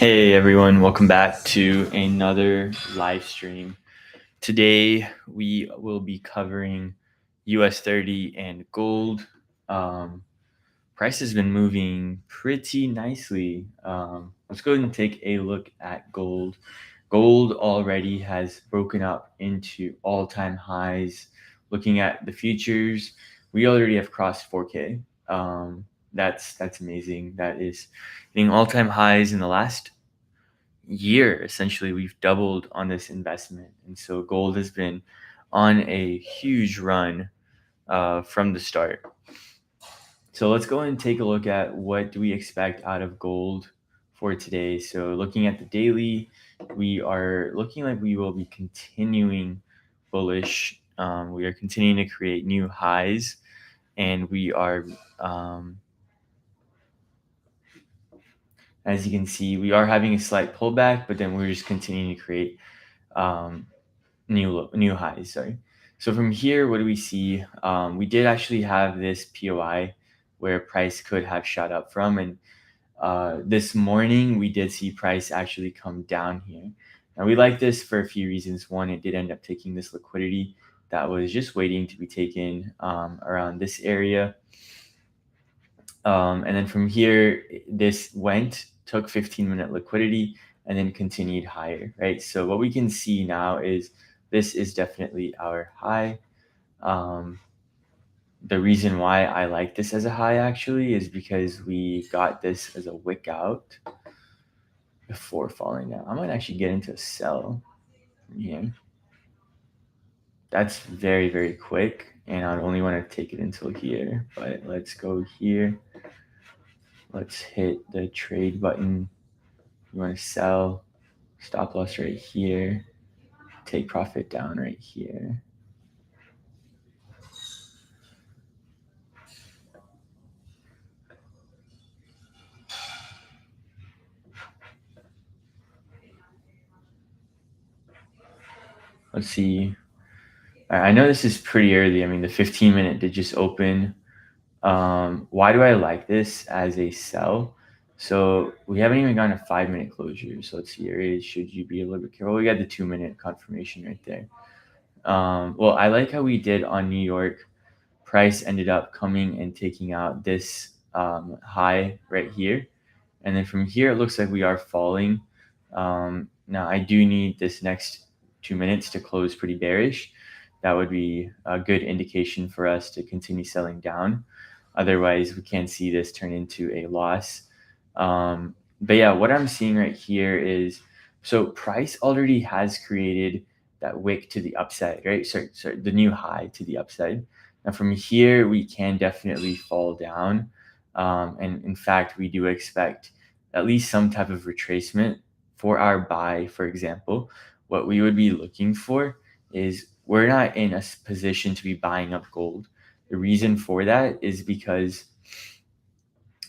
Hey everyone, welcome back to another live stream. Today we will be covering US30 and gold. Um, Price has been moving pretty nicely. Let's go ahead and take a look at gold. Gold already has broken up into all-time highs. Looking at the futures, we already have crossed 4K. That's amazing. That is hitting all-time highs in the last year. Essentially, we've doubled on this investment, and so gold has been on a huge run from the start. So let's go and take a look at what do we expect out of gold for today. So looking at the daily, we are looking like we will be continuing bullish. We are continuing to create new highs, and we are as you can see, we are having a slight pullback, but then we're just continuing to create um, new highs. Sorry. So from here, what do we see? We did actually have this POI where price could have shot up from, and this morning we did see price actually come down here. Now we like this for a few reasons. One, it did end up taking this liquidity that was just waiting to be taken around this area. And then from here, this took 15-minute liquidity, and then continued higher, right? So what we can see now is this is definitely our high. The reason why I like this as a high actually is because we got this as a wick out before falling down. I might actually get into a sell from here. That's very, very quick, and I'd only want to take it until here, but let's go here. Let's hit the trade button. You want to sell, stop loss right here, take profit down right here. Let's see. I know this is pretty early. I mean, the 15-minute did just open. Why do I like this as a sell? So we haven't even gotten a 5-minute closure. So let's see, Arrez, should you be a little bit careful? We got the 2-minute confirmation right there. Well, I like how we did on New York. Price ended up coming and taking out this high right here. And then from here, it looks like we are falling. Now, I do need this next 2 minutes to close pretty bearish. That would be a good indication for us to continue selling down. Otherwise, we can't see this turn into a loss. But yeah, what I'm seeing right here is, so price already has created that wick to the upside, right? Sorry, the new high to the upside. Now from here, we can definitely fall down. And in fact, we do expect at least some type of retracement for our buy. For example, what we would be looking for is we're not in a position to be buying up gold. The reason for that is because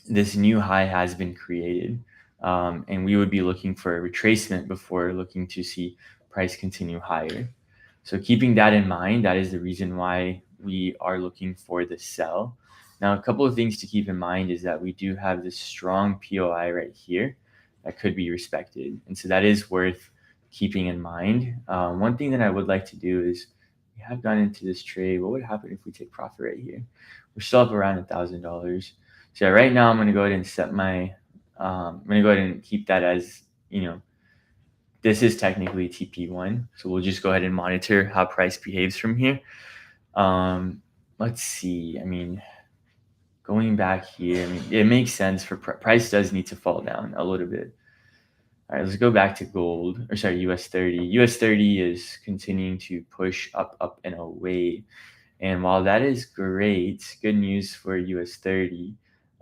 this new high has been created, and we would be looking for a retracement before looking to see price continue higher. So keeping that in mind, that is the reason why we are looking for the sell. Now, a couple of things to keep in mind is that we do have this strong POI right here that could be respected. And so that is worth keeping in mind. One thing that I would like to do is, we have gone into this trade. What would happen if we take profit right here? We're still up around $1,000. So right now I'm going to go ahead and set my, I'm going to go ahead and keep that as, this is technically TP1. So we'll just go ahead and monitor how price behaves from here. Let's see. I mean, going back here, I mean, it makes sense for price does need to fall down a little bit. All right, let's go back to gold, or sorry, US30. US30 is continuing to push up, up, and away. And while that is great, good news for US30,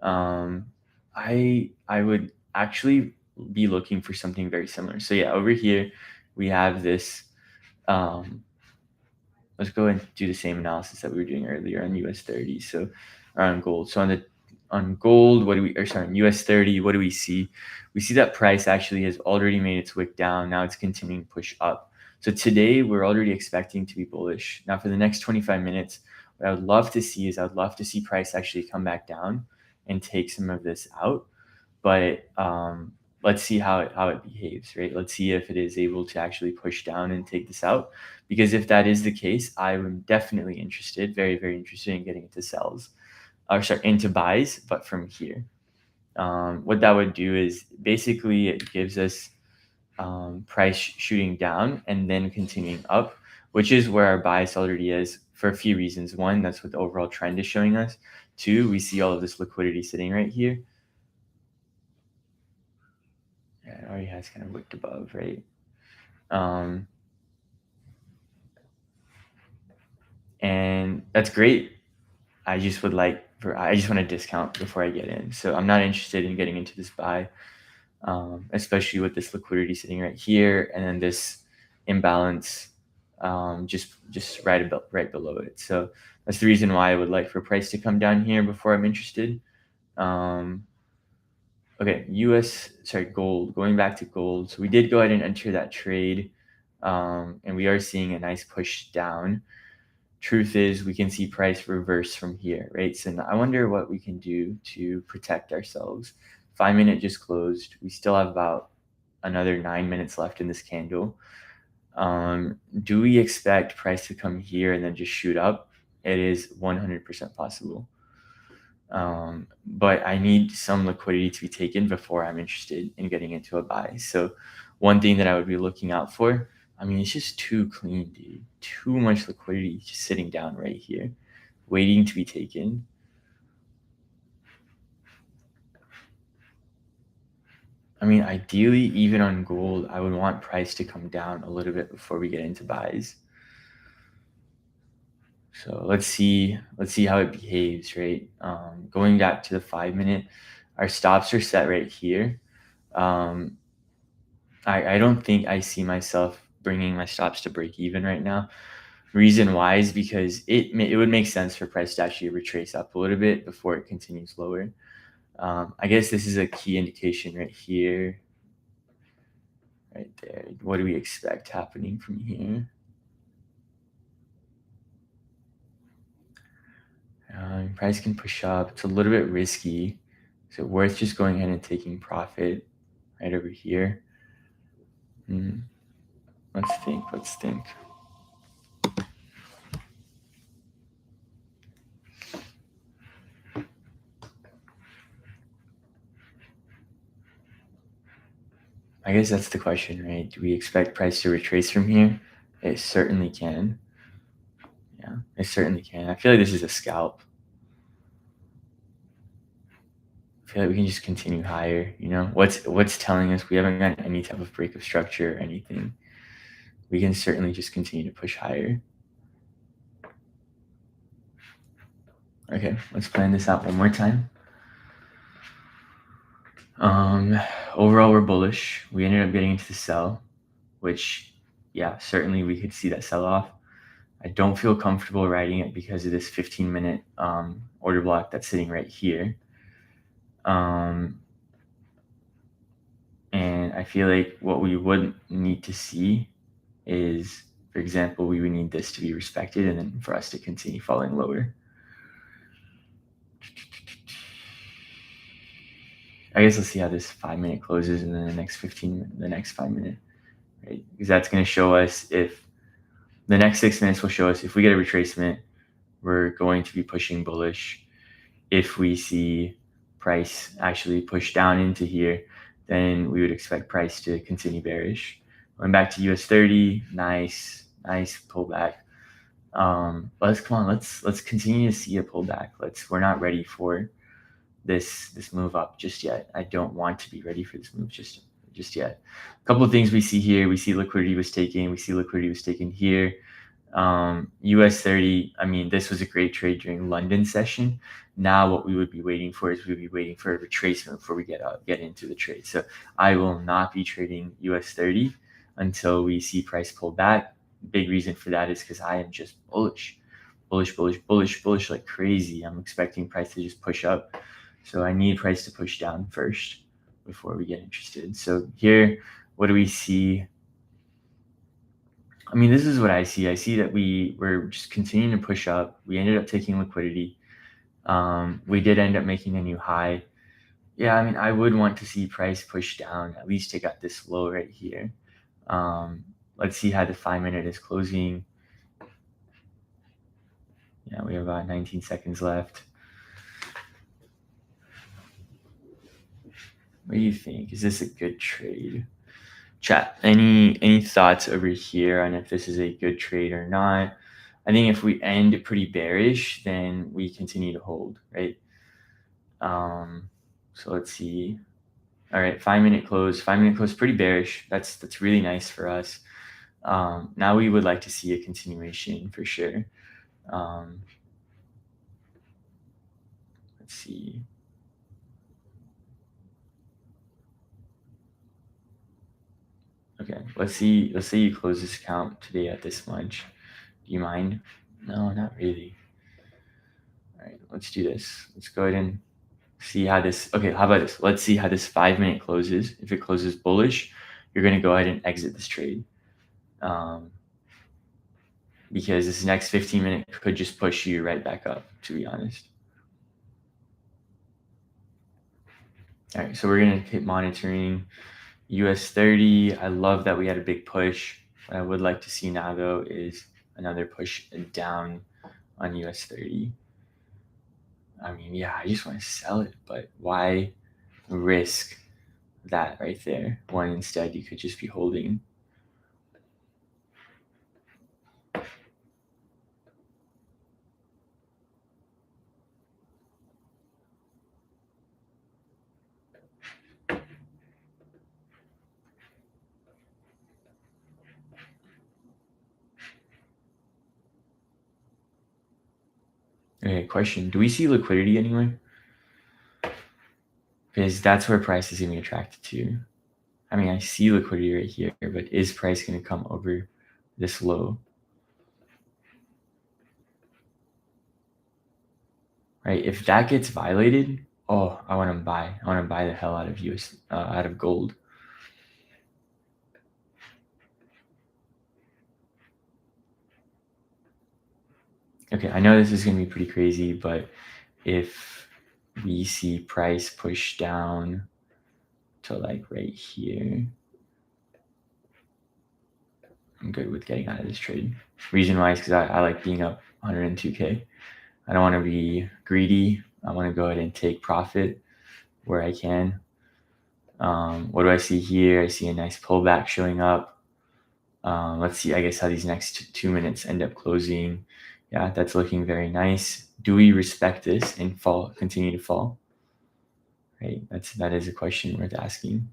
I would actually be looking for something very similar. So yeah, over here we have this. Let's go and do the same analysis that we were doing earlier on US30. So on gold. So on gold, what do we, or sorry, on US30, what do we see? We see that price actually has already made its wick down. Now it's continuing to push up. So today we're already expecting to be bullish. Now for the next 25 minutes, what I would love to see is I'd love to see price actually come back down and take some of this out. But let's see how it behaves, right? Let's see if it is able to actually push down and take this out. Because if that is the case, I'm definitely interested, very, very interested in getting into sells, or sorry, into buys, but from here. What that would do is basically it gives us price shooting down and then continuing up, which is where our bias already is for a few reasons. One, that's what the overall trend is showing us. Two, we see all of this liquidity sitting right here. Yeah, it already has kind of wicked above, right? Um, and that's great. I just would like I just want to discount before I get in. So I'm not interested in getting into this buy, especially with this liquidity sitting right here and then this imbalance just right below it. So that's the reason why I would like for price to come down here before I'm interested. Um, okay, gold. Going back to gold. So we did go ahead and enter that trade, and we are seeing a nice push down. Truth is, we can see price reverse from here, right? So I wonder what we can do to protect ourselves. 5 minute just closed. We still have about another 9 minutes left in this candle. Do we expect price to come here and then just shoot up? It is 100% possible. But I need some liquidity to be taken before I'm interested in getting into a buy. So one thing that I would be looking out for, I mean, it's just too clean, dude. Too much liquidity just sitting down right here, waiting to be taken. I mean, ideally, even on gold, I would want price to come down a little bit before we get into buys. So let's see how it behaves, right? Going back to the 5 minute, our stops are set right here. I don't think I see myself bringing my stops to break even right now. Reason why is because it would make sense for price to actually retrace up a little bit before it continues lower. I guess this is a key indication right here, right there. What do we expect happening from here? Price can push up. It's a little bit risky. Is it worth just going ahead and taking profit right over here? Let's think. I guess that's the question, right? Do we expect price to retrace from here? It certainly can. Yeah, it certainly can. I feel like this is a scalp. I feel like we can just continue higher. You know, what's telling us we haven't gotten any type of break of structure or anything. We can certainly just continue to push higher. Okay, let's plan this out one more time. Overall, we're bullish. We ended up getting into the sell, which, yeah, certainly we could see that sell off. I don't feel comfortable writing it because of this 15-minute order block that's sitting right here. And I feel like what we would need to see is, for example, we would need this to be respected and then for us to continue falling lower. I guess let's see how this 5 minute closes and then the next 5 minute, right? Because that's going to show us if the next 6 minutes will show us if we get a retracement, we're going to be pushing bullish. If we see price actually push down into here, then we would expect price to continue bearish. Going back to US30, nice pullback. Let's continue to see a pullback. We're not ready for this move up just yet. I don't want to be ready for this move just yet. A couple of things we see here. We see liquidity was taken. We see liquidity was taken here. US30, I mean, this was a great trade during London session. Now what we would be waiting for is we'd be waiting for a retracement before we get into the trade. So I will not be trading US30 until we see price pull back. Big reason for that is because I am just bullish like crazy. I'm expecting price to just push up. So I need price to push down first before we get interested. So here, what do we see? I mean, this is what I see. I see that we're just continuing to push up. We ended up taking liquidity. We did end up making a new high. Yeah, I mean, I would want to see price push down, at least take out this low right here. Um, let's see how the 5 minute is closing. Yeah, we have about 19 seconds left. What do you think? Is this a good trade? Chat, any thoughts over here on if this is a good trade or not? I think if we end pretty bearish, then we continue to hold, right? Um, so let's see. All right, 5 minute close. 5 minute close, pretty bearish. That's really nice for us. Now we would like to see a continuation for sure. Um, let's see. Okay, let's see. Let's say you close this account today at this much. Do you mind? No, not really. All right, let's do this. Let's go ahead and see how this. Okay, how about this? Let's see how this 5 minute closes. If it closes bullish, you're going to go ahead and exit this trade. Um, because this next 15 minute could just push you right back up, to be honest. All right, so we're going to keep monitoring US30. I love that we had a big push. What I would like to see now, though, is another push down on US30. I mean, yeah, I just want to sell it, but why risk that right there when instead you could just be holding? Okay, question. Do we see liquidity anywhere? Because that's where price is going to be attracted to. I mean, I see liquidity right here, but is price going to come over this low? Right? If that gets violated, oh, I want to buy. I want to buy the hell out of out of gold. Okay, I know this is going to be pretty crazy, but if we see price push down to like right here, I'm good with getting out of this trade. Reason why is because I like being up 102K. I don't want to be greedy. I want to go ahead and take profit where I can. What do I see here? I see a nice pullback showing up. Let's see, I guess, how these next 2 minutes end up closing. Yeah, that's looking very nice. Do we respect this and continue to fall? Right, that is a question worth asking.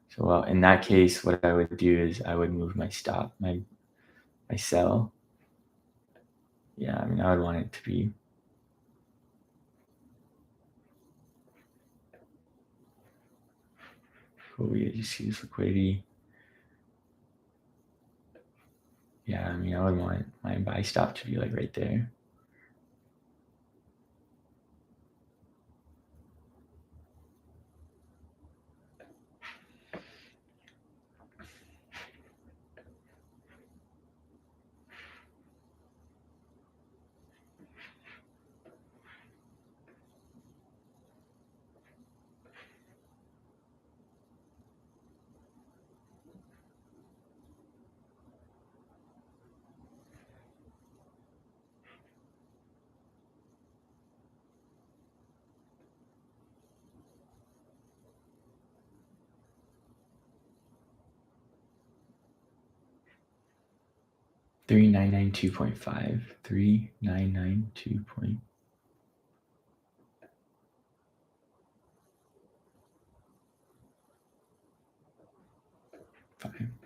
So, well, in that case, what I would do is I would move my stop, my sell. Yeah, I mean, I would want it to be. Cool, we just use liquidity. Yeah, I mean, I would want my buy stop to be like right there. Three nine nine 2.5. 3992.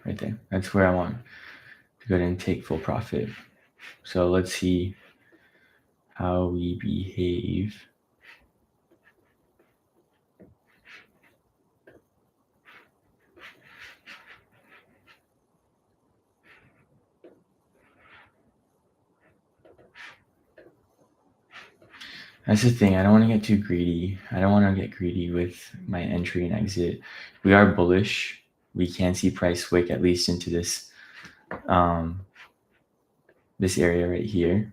Right there. That's where I want to go ahead and take full profit. So let's see how we behave. That's the thing. I don't want to get too greedy. I don't want to get greedy with my entry and exit. We are bullish. We can see price wick at least into this this area right here.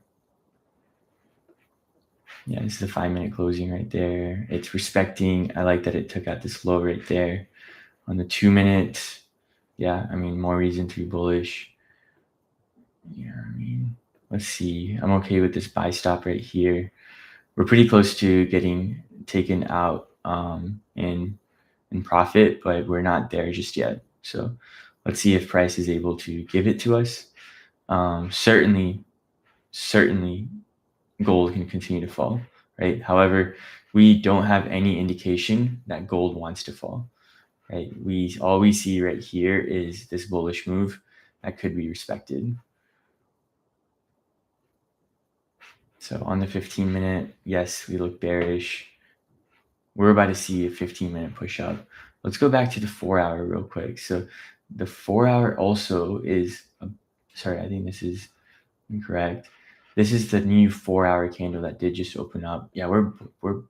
Yeah, this is the 5 minute closing right there. It's respecting. I like that it took out this low right there. On the 2 minute, yeah, I mean, more reason to be bullish. Yeah, I mean, let's see. I'm okay with this buy stop right here. We're pretty close to getting taken out in profit, but we're not there just yet. So let's see if price is able to give it to us. Certainly, gold can continue to fall, right? However, we don't have any indication that gold wants to fall, right? All we see right here is this bullish move that could be respected. So on the 15 minute, yes, we look bearish. We're about to see a 15 minute push up. Let's go back to the 4 hour real quick. So the 4 hour also is, sorry, I think this is incorrect. This is the new 4 hour candle that did just open up. Yeah, we're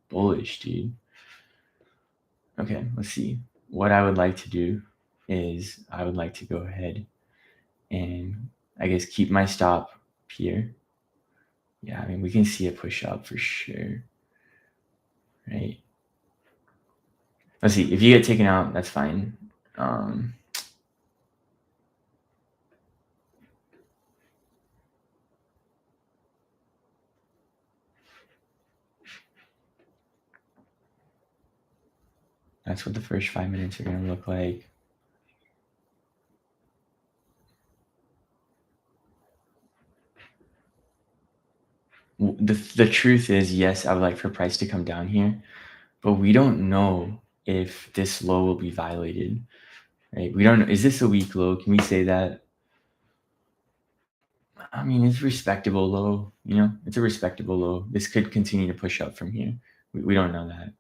bullish, dude. Okay, let's see. What I would like to do is I would like to go ahead and I guess keep my stop here. Yeah, I mean, we can see a push up for sure, right? Let's see. If you get taken out, that's fine. Um, that's what the first 5 minutes are going to look like. The truth is, yes, I would like for price to come down here, but we don't know if this low will be violated, right? We don't know. Is this a weak low? Can we say that? I mean, it's respectable low, it's a respectable low. This could continue to push up from here. We don't know that.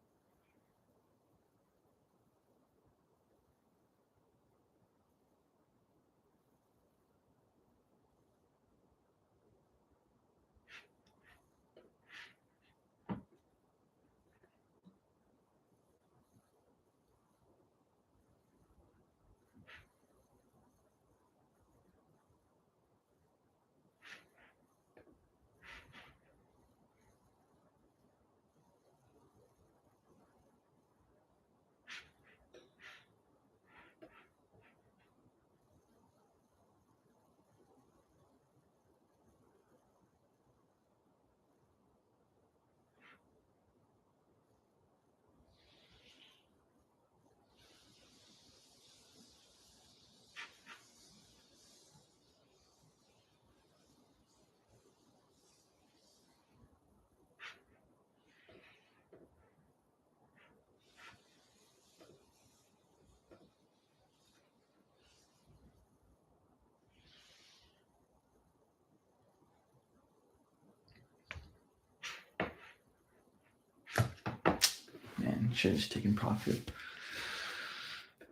Man, should have just taken profit.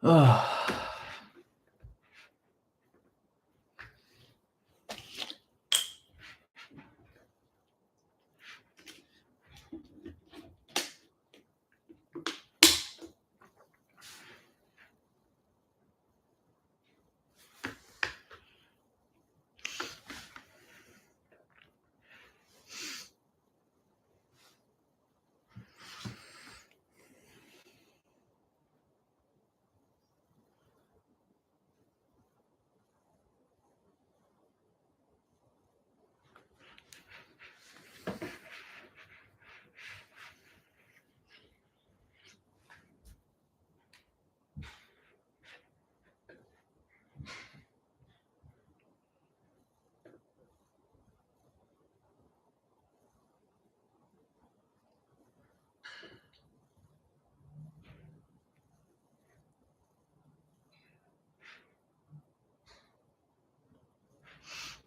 Oh.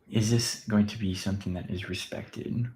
Is this going to be something that is respected?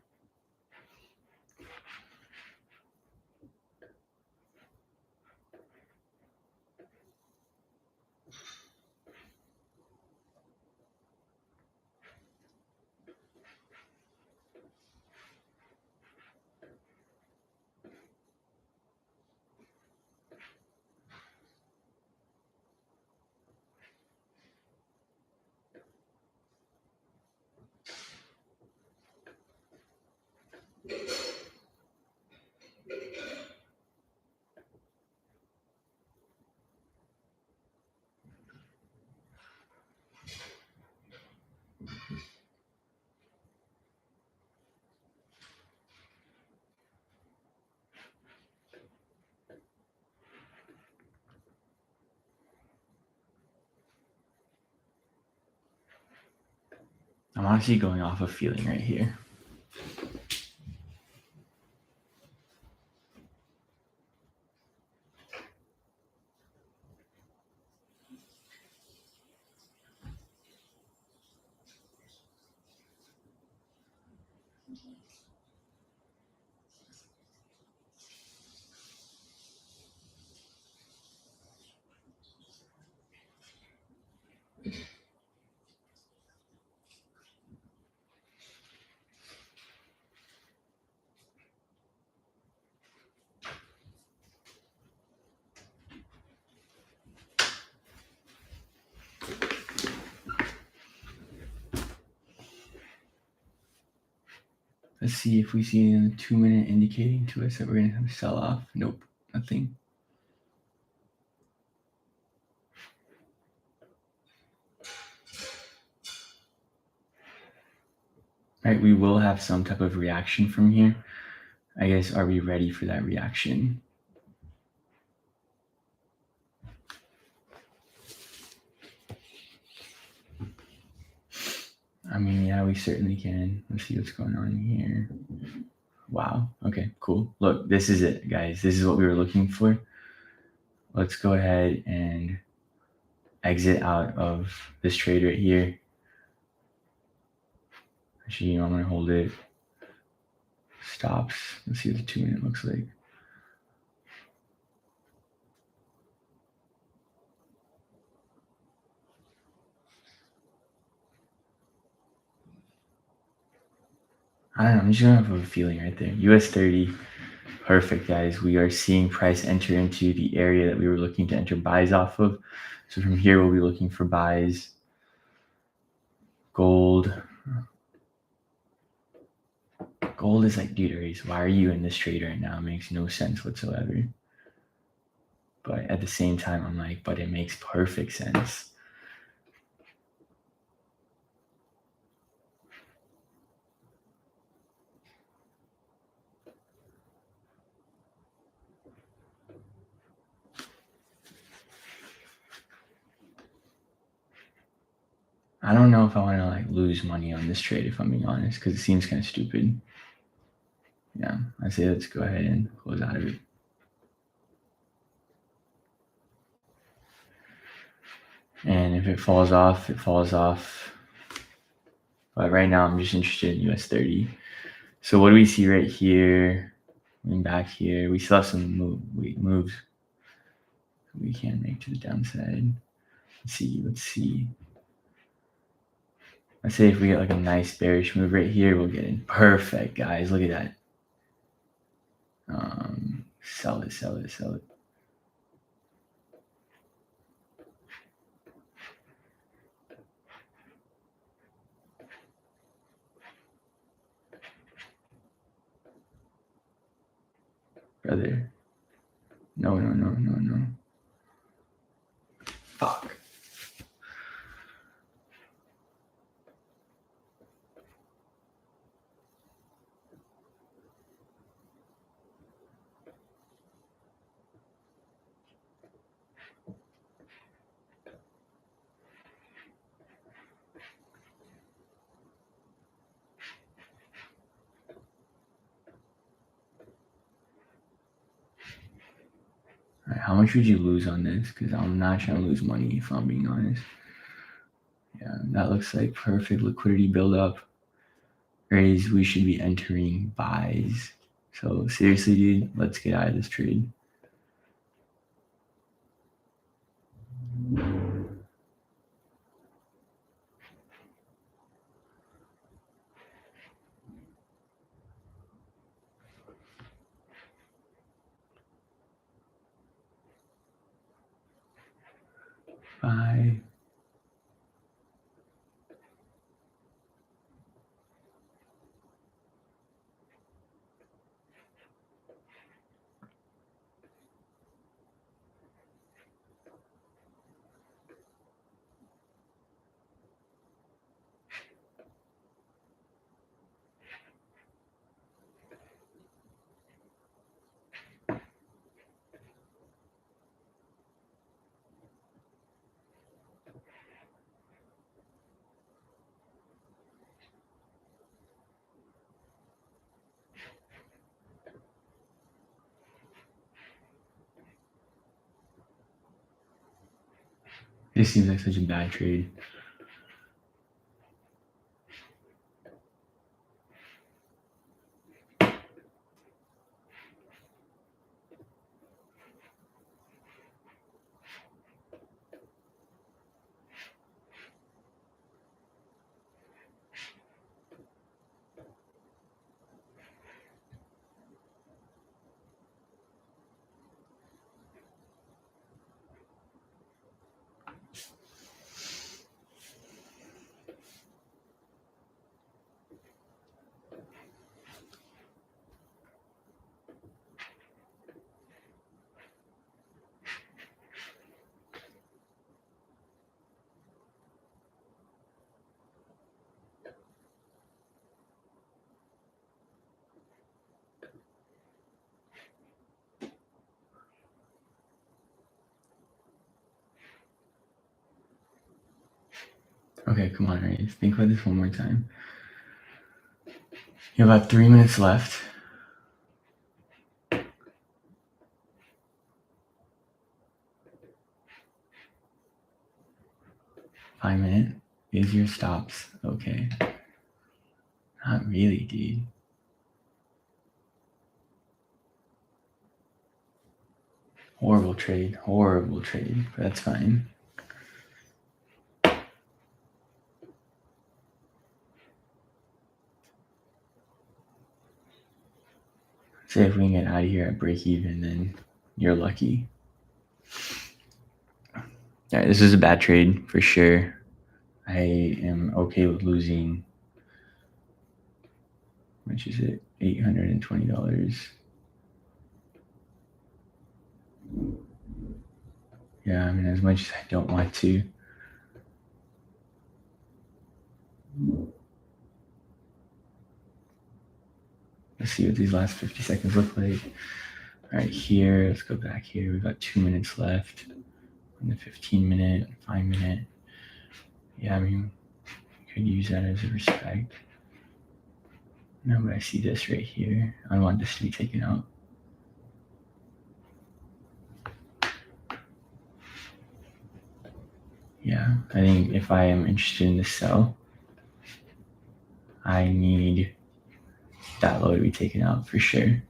I'm honestly going off a feeling right here. Let's see if we see in the 2 minute indicating to us that we're gonna have a sell off. Nope, nothing. Right, we will have some type of reaction from here. I guess, are we ready for that reaction? I mean, yeah, we certainly can. Let's see what's going on here. Wow. Okay, cool. Look, this is it, guys. This is what we were looking for. Let's go ahead and exit out of this trade right here. Actually, I'm going to hold it. Stops. Let's see what the 2 minute looks like. I don't know. I'm just going to have a feeling right there. US30. Perfect, guys. We are seeing price enter into the area that we were looking to enter buys off of. So from here, we'll be looking for buys. Gold. Gold is like, dude, Arrez, why are you in this trade right now? It makes no sense whatsoever. But at the same time, I'm like, but it makes perfect sense. I don't know if I want to like lose money on this trade, if I'm being honest, because it seems kind of stupid. Yeah, I say let's go ahead and close out of it. And if it falls off, it falls off. But right now, I'm just interested in US30. So what do we see right here? Going back here, we still have some moves we can make to the downside. Let's see. Let's say if we get like a nice bearish move right here, we'll get in. Perfect, guys. Look at that. Sell it. Brother. No. Fuck. All right, how much would you lose on this? Because I'm not trying to lose money, if I'm being honest. Yeah, that looks like perfect liquidity buildup. Raise, we should be entering buys. So seriously, dude, let's get out of this trade. Bye. This seems like such a bad trade. Okay, come on, Arrez. Think about this one more time. You have about 3 minutes left. Five minute is your stops. Okay. Not really, dude. Horrible trade. But that's fine. Say if we can get out of here at break even, then you're lucky. Yeah, this is a bad trade for sure. I am okay with losing. Which is it? $820. Yeah, I mean, as much as I don't want to. Let's see what these last 50 seconds look like. All right, here, let's go back here. We've got 2 minutes left on the 15 minute, 5 minute. Yeah, I mean, we could use that as a respect. No, but I see this right here. I don't want this to be taken out. Yeah, I think if I am interested in this sell, I need that low to be taken out for sure.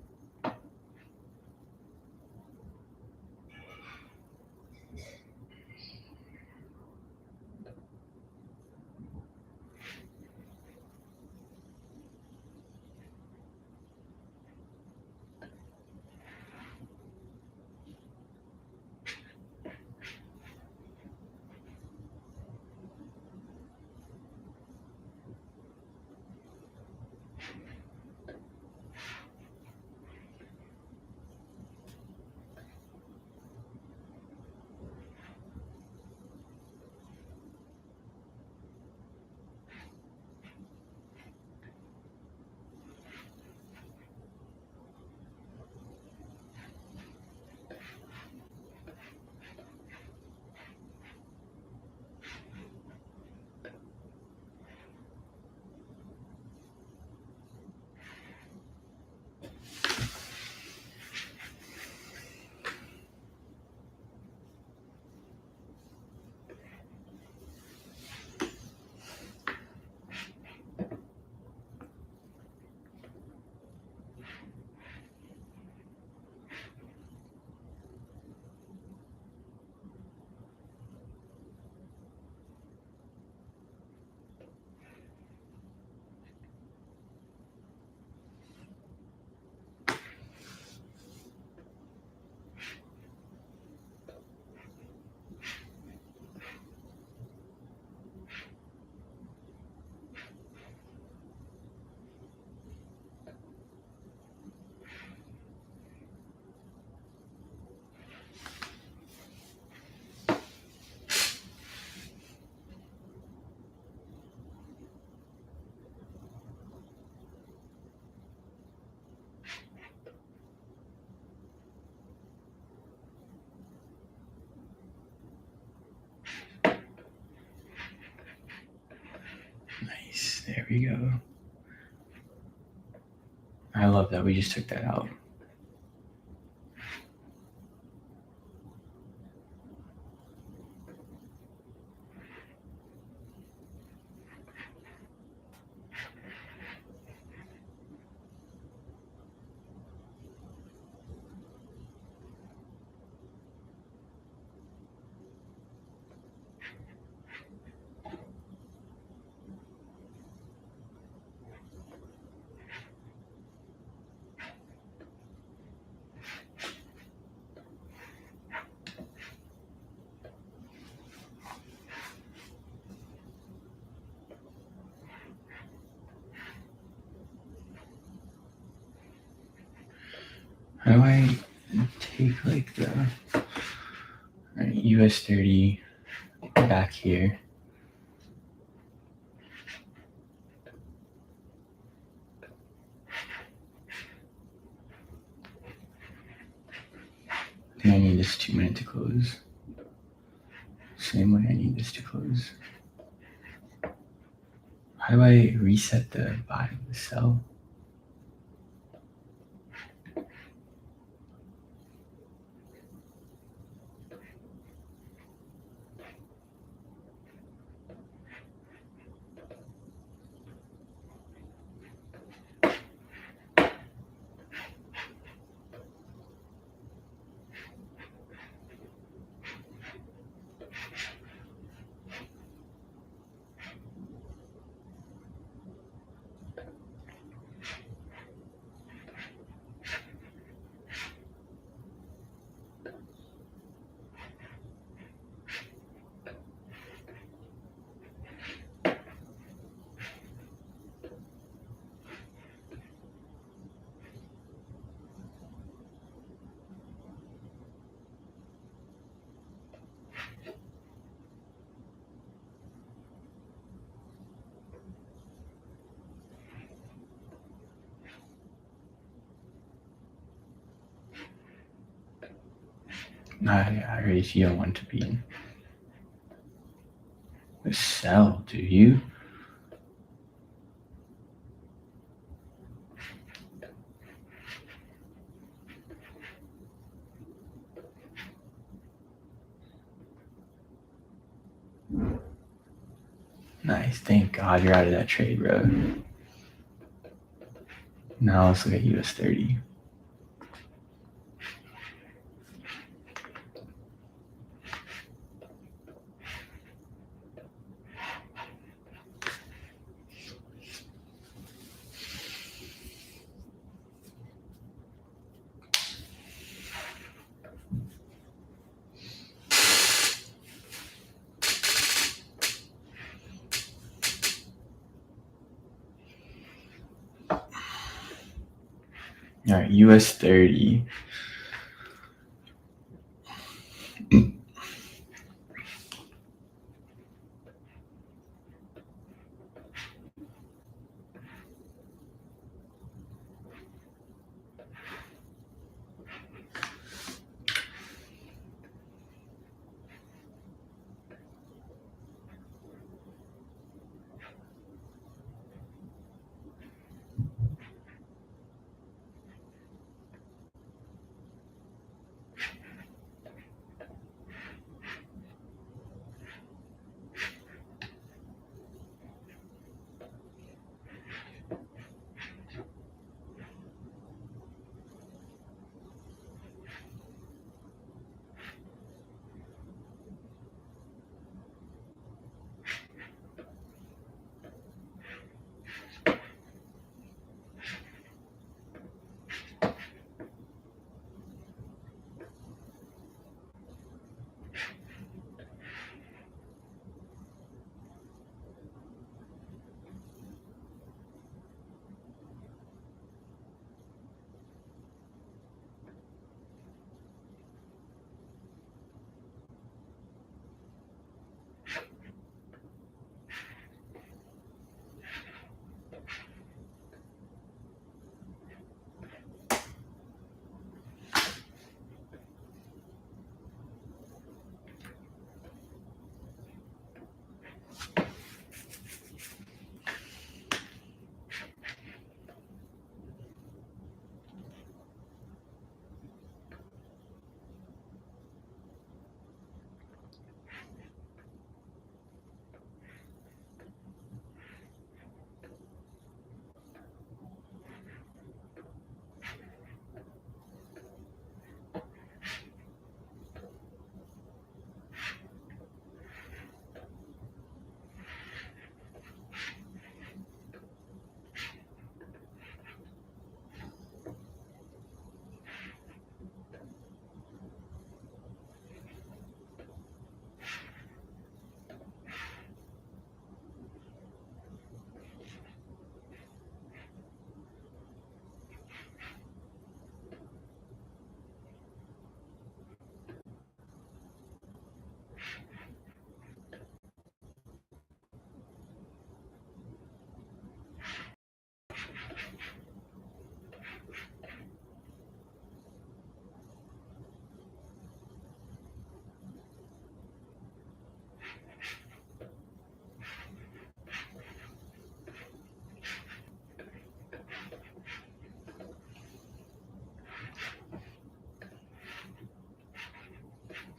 Nice. There we go. I love that we just took that out. How do I take like the right, US30 back here? I think I need this 2 minute to close. Same way I need this to close. How do I reset the body of the cell? Arrez, you don't want to be in the cell, do you? Nice. Thank God you're out of that trade, bro. Now let's look at US30. All right, US30.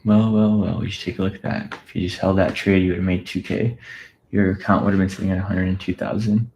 Well. You should take a look at that. If you just held that trade, you would have made 2K. Your account would have been sitting at 102,000.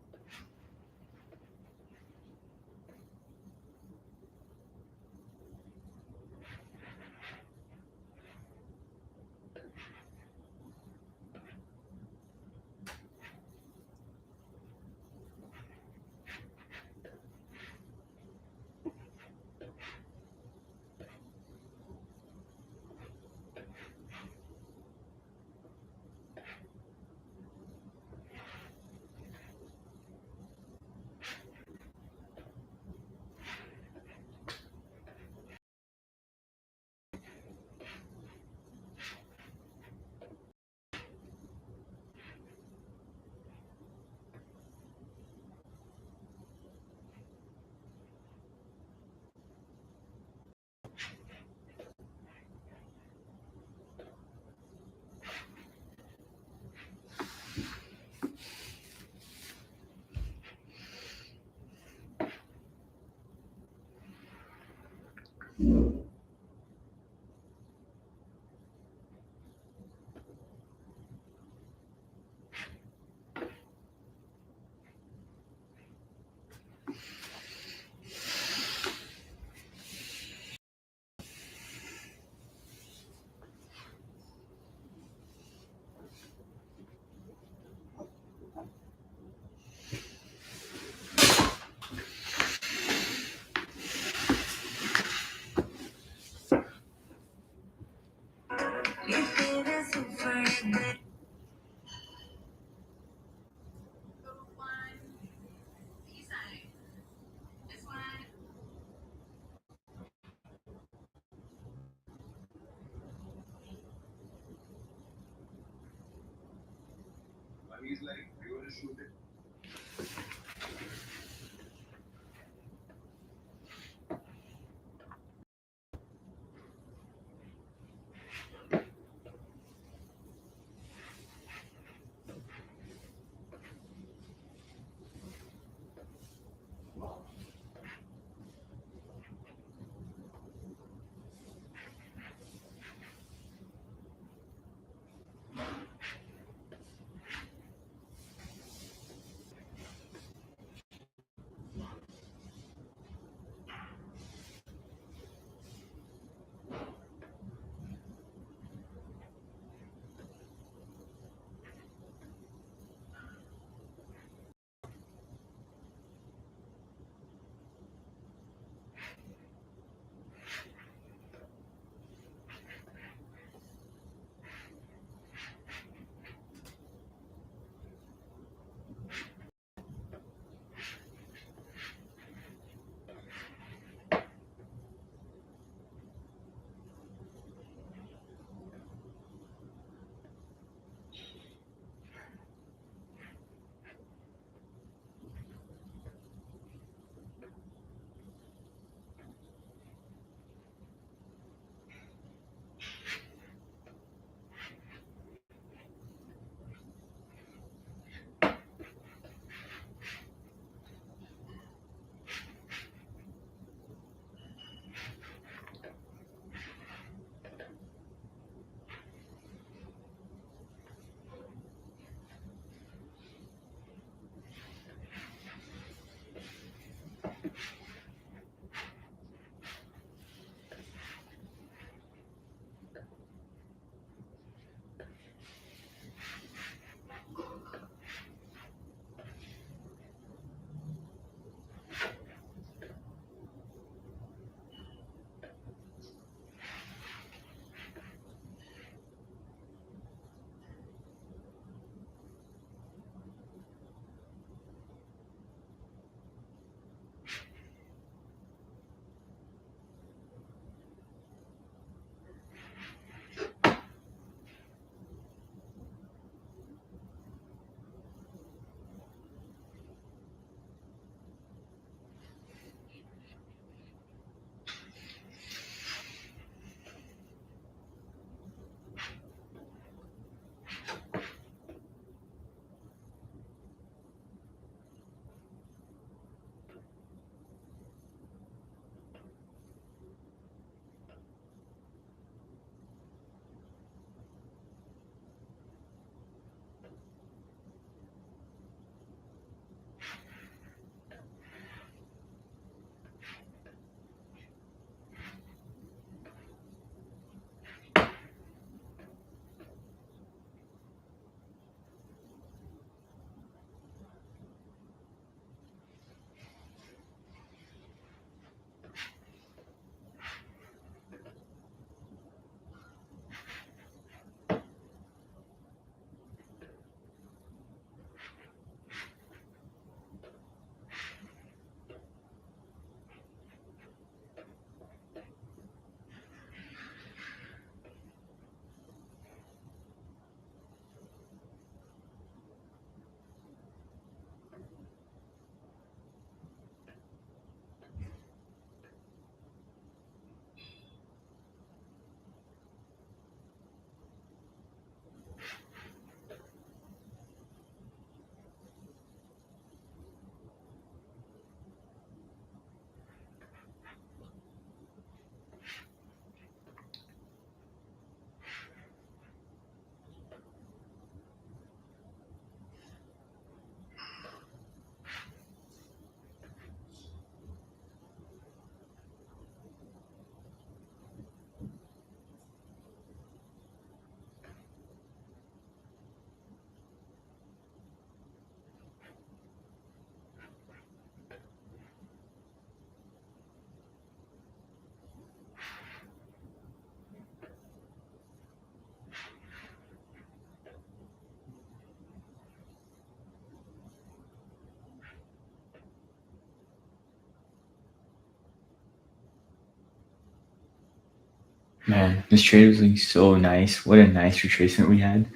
Man, this trade was looking so nice. What a nice retracement we had.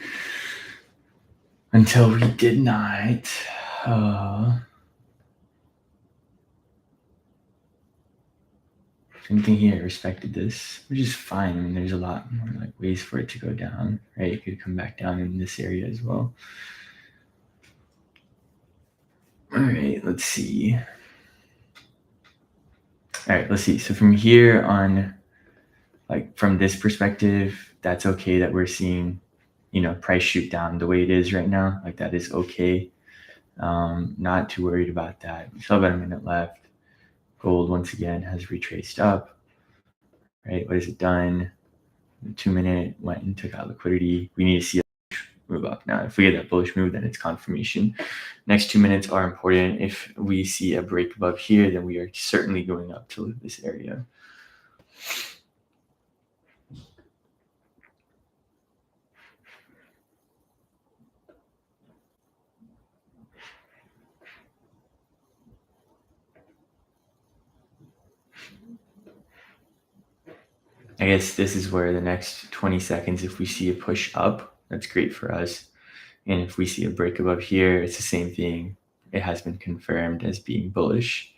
Until we did not. Uh, Same thing here. I respected this, which is fine. I mean, there's a lot more like ways for it to go down, right? It could come back down in this area as well. All right, let's see. All right, let's see. So from here on, like from this perspective, that's okay that we're seeing, price shoot down the way it is right now. Like that is okay. Not too worried about that. We still have about a minute left. Gold once again has retraced up, right? What has it done? The 2 minute went and took out liquidity. We need to see a move up. Now, if we get that bullish move, then it's confirmation. Next 2 minutes are important. If we see a break above here, then we are certainly going up to this area. I guess this is where the next 20 seconds, if we see a push up, that's great for us. And if we see a break above here, it's the same thing. It has been confirmed as being bullish.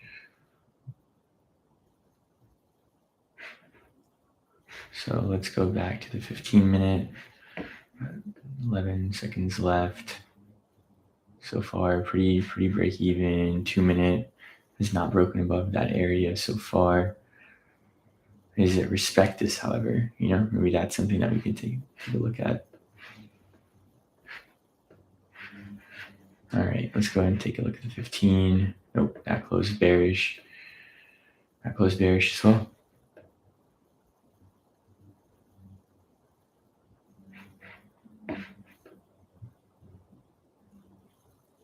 So let's go back to the 15-minute. 11 seconds left. So far, pretty break even. 2 minute has not broken above that area so far. Is it respect this, however? Maybe that's something that we can take a look at. All right, let's go ahead and take a look at the 15. Nope, that closed bearish. That closed bearish as well.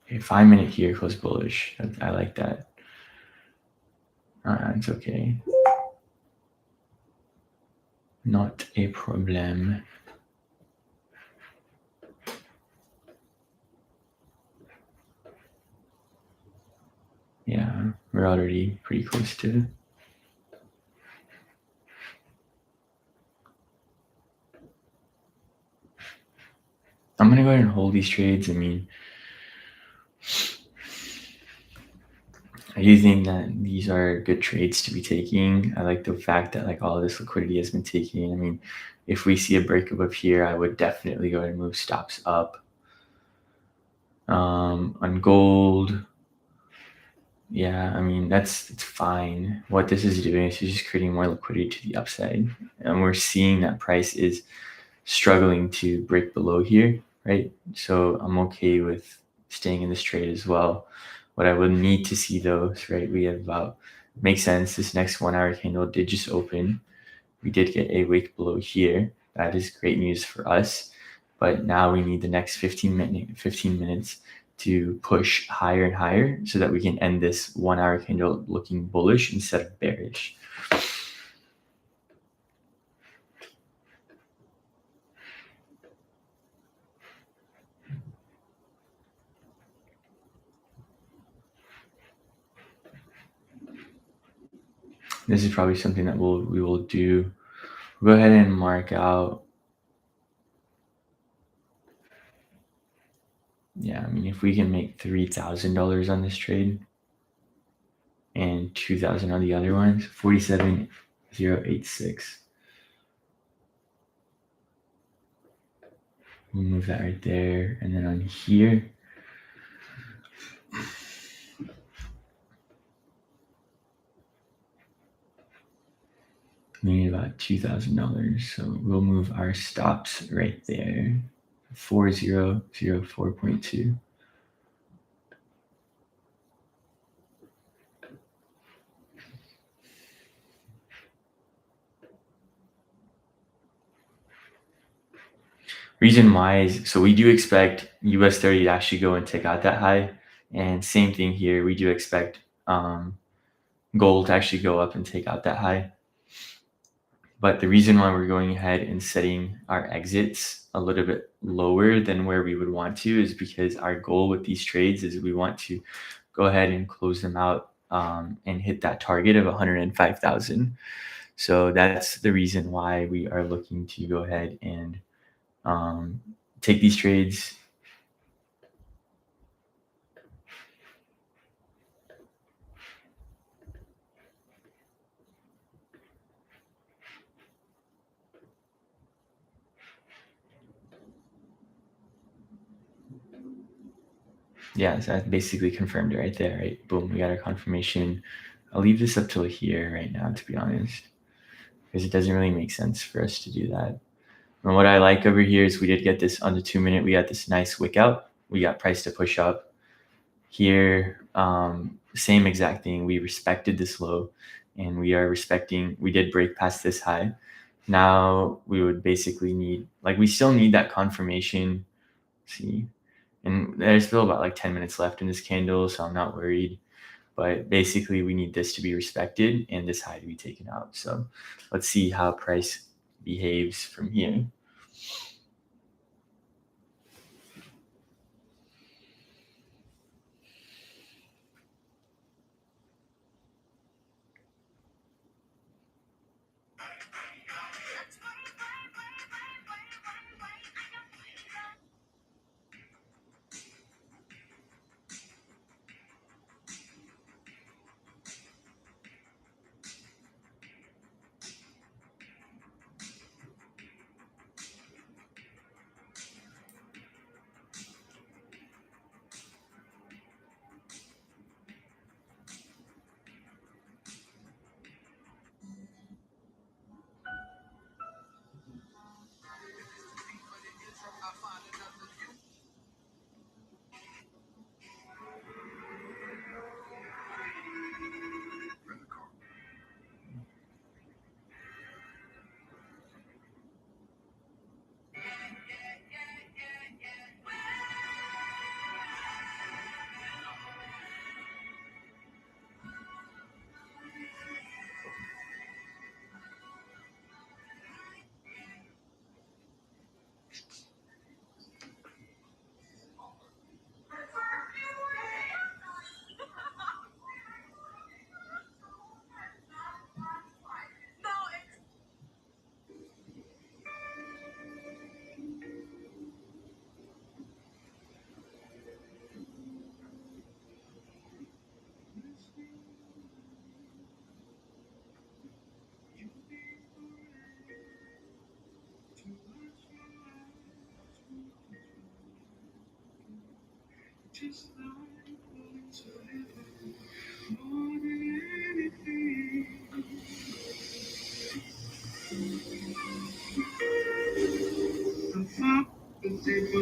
Okay, 5 minute here, close bullish. I like that. It's okay. Not a problem. Yeah, we're already pretty close to. I'm going to go ahead and hold these trades. I mean, I do think that these are good trades to be taking. I like the fact that like all of this liquidity has been taken. I mean, if we see a break above here, I would definitely go ahead and move stops up. On gold, yeah, I mean it's fine. What this is doing is just creating more liquidity to the upside, and we're seeing that price is struggling to break below here, right? So I'm okay with staying in this trade as well. What I would need to see though is, right, we have about, makes sense, this next 1 hour candle did just open. We did get a wick below here. That is great news for us. But now we need the next 15 minutes to push higher and higher so that we can end this 1 hour candle looking bullish instead of bearish. This is probably something that we will do. We'll go ahead and mark out. Yeah, I mean, if we can make $3,000 on this trade and 2,000 on the other ones, 47,086. We'll move that right there, and then on here, we need about $2,000. So we'll move our stops right there. 4004.2. Reason why is, so we do expect US30 to actually go and take out that high, and same thing here. We do expect gold to actually go up and take out that high. But the reason why we're going ahead and setting our exits a little bit lower than where we would want to is because our goal with these trades is we want to go ahead and close them out and hit that target of 105,000. So that's the reason why we are looking to go ahead and um, take these trades. Yeah, so that basically confirmed it right there, right? Boom, we got our confirmation. I'll leave this up till here right now, to be honest, because it doesn't really make sense for us to do that. And what I like over here is we did get this on the 2 minute. We got this nice wick out. We got price to push up here. Same exact thing. We respected this low, and we are respecting. We did break past this high. Now we would basically need, like, we still need that confirmation. See, and there's still about like 10 minutes left in this candle, so I'm not worried. But basically, we need this to be respected and this high to be taken out. So let's see how price behaves from here.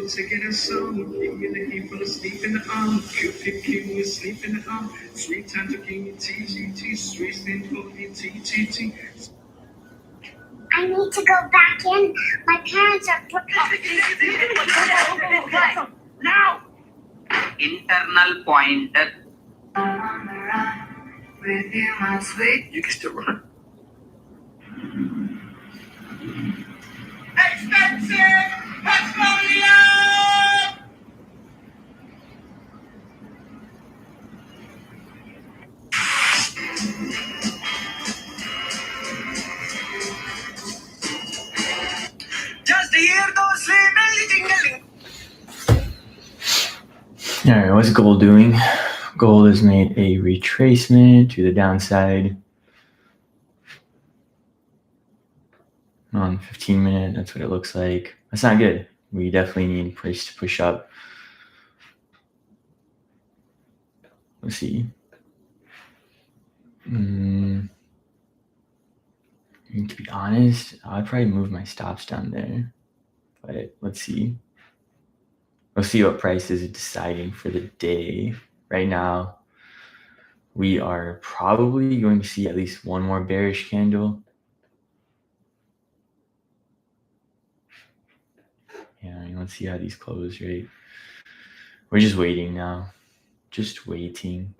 Taking a song, giving the people asleep in the arm. QQQ is sleep in the arm. 3 times you give me TGT, 3 for me TTT. I need to go back in. My parents are now. Internal pointer. On the run with you, my sweet. You can still run. Expensive petroleum. Just hear those belly jingling. All right, what's gold doing? Gold has made a retracement to the downside on 15 minute. That's what it looks like. That's not good. We definitely need price to push up. Let's see. To be honest, I'd probably move my stops down there. But let's see. We'll see what price is deciding for the day. Right now, we are probably going to see at least one more bearish candle. Yeah, I mean, let's see how these close, right? We're just waiting now. Just waiting.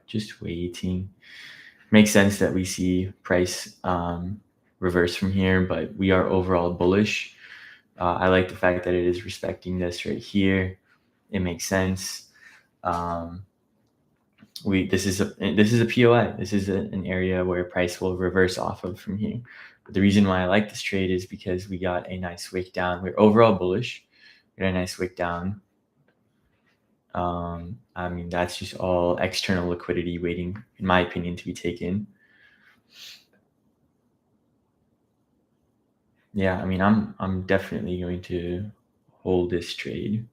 Makes sense that we see price reverse from here, but we are overall bullish. I like the fact that it is respecting this right here. It makes sense. This is a POI. This is an area where price will reverse off of from here. But the reason why I like this trade is because we got a nice wick down. We're overall bullish. We got a nice wick down. I mean, that's just all external liquidity waiting, in my opinion, to be taken. Yeah, I mean, I'm definitely going to hold this trade.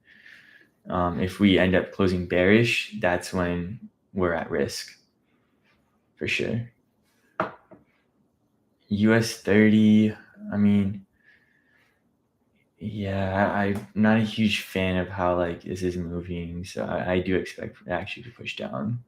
If we end up closing bearish, that's when we're at risk, for sure. US30, I mean, yeah, I'm not a huge fan of how like this is moving, so I do expect it actually to push down.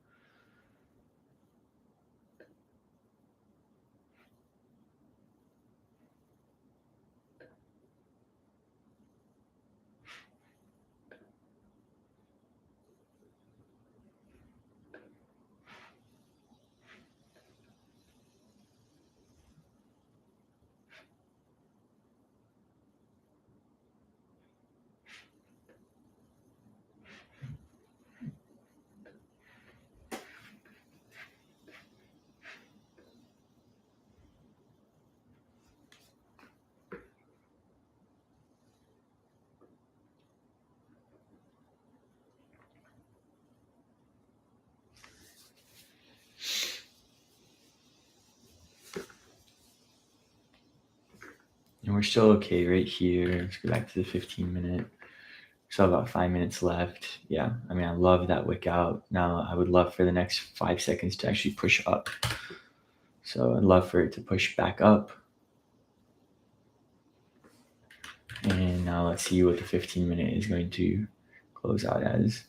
And we're still okay right here. Let's go back to the 15-minute. So about 5 minutes left. Yeah, I mean, I love that wick out. Now I would love for the next 5 seconds to actually push up. So I'd love for it to push back up. And now let's see what the 15-minute is going to close out as.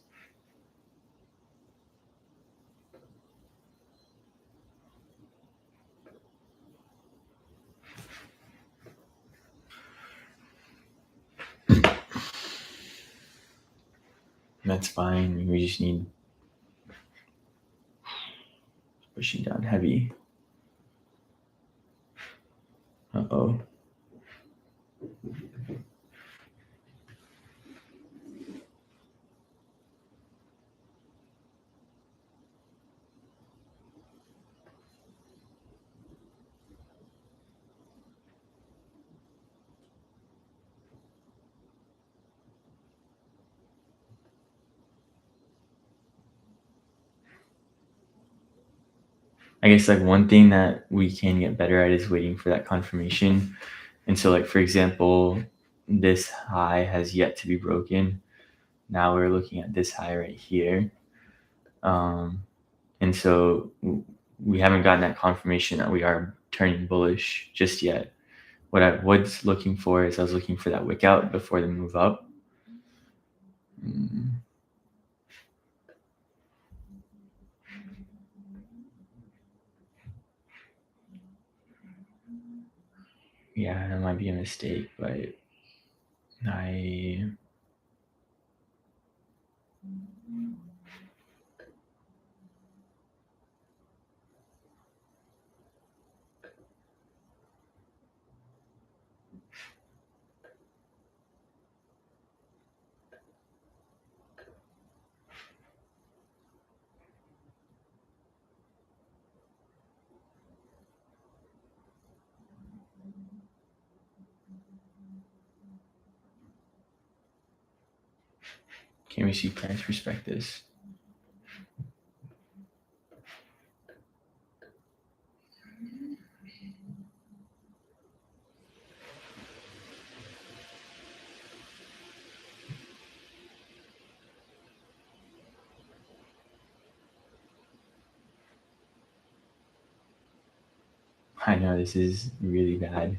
That's fine. We just need pushing down heavy. Uh-oh. I guess like one thing that we can get better at is waiting for that confirmation. And so like, for example, this high has yet to be broken. Now we're looking at this high right here. And so we haven't gotten that confirmation that we are turning bullish just yet. What I was looking for is I was looking for that wick out before the move up. Yeah, that might be a mistake, but I can we see price respect this? I know this is really bad.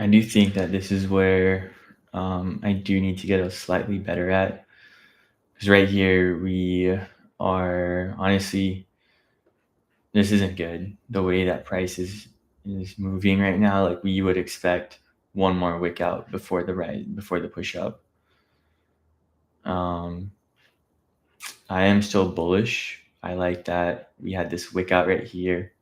I do think that this is where I do need to get a slightly better at, because right here we are honestly, this isn't good. The way that price is moving right now, like we would expect one more wick out before the before the push up. Um, I am still bullish. I like that we had this wick out right here.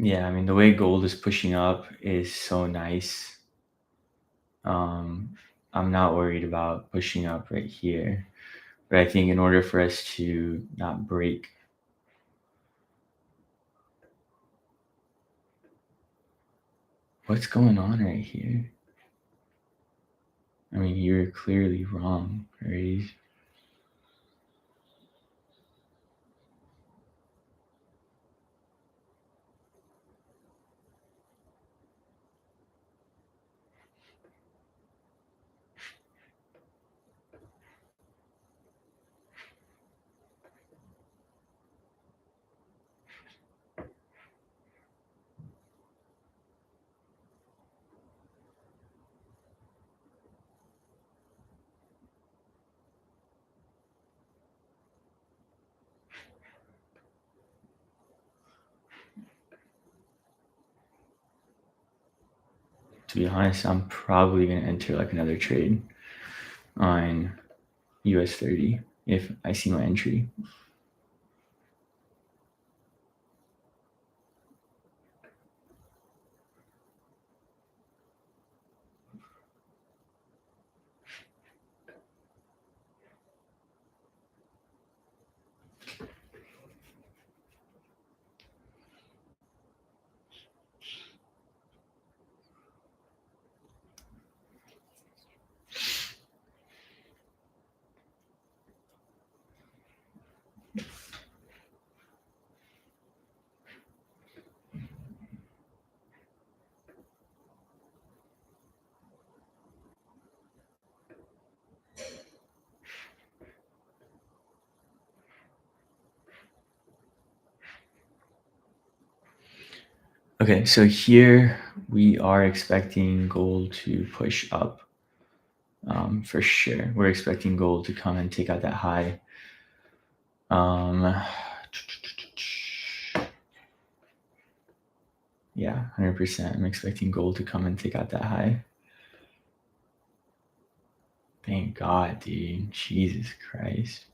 Yeah, I mean the way gold is pushing up is so nice. Um, I'm not worried about pushing up right here, but I think in order for us to not break, what's going on right here? I mean, you're clearly wrong, right? To be honest, I'm probably gonna enter like another trade on US30 if I see my entry. Okay, so here we are expecting gold to push up for sure. We're expecting gold to come and take out that high. Yeah, 100%. I'm expecting gold to come and take out that high. Thank God, dude. Jesus Christ.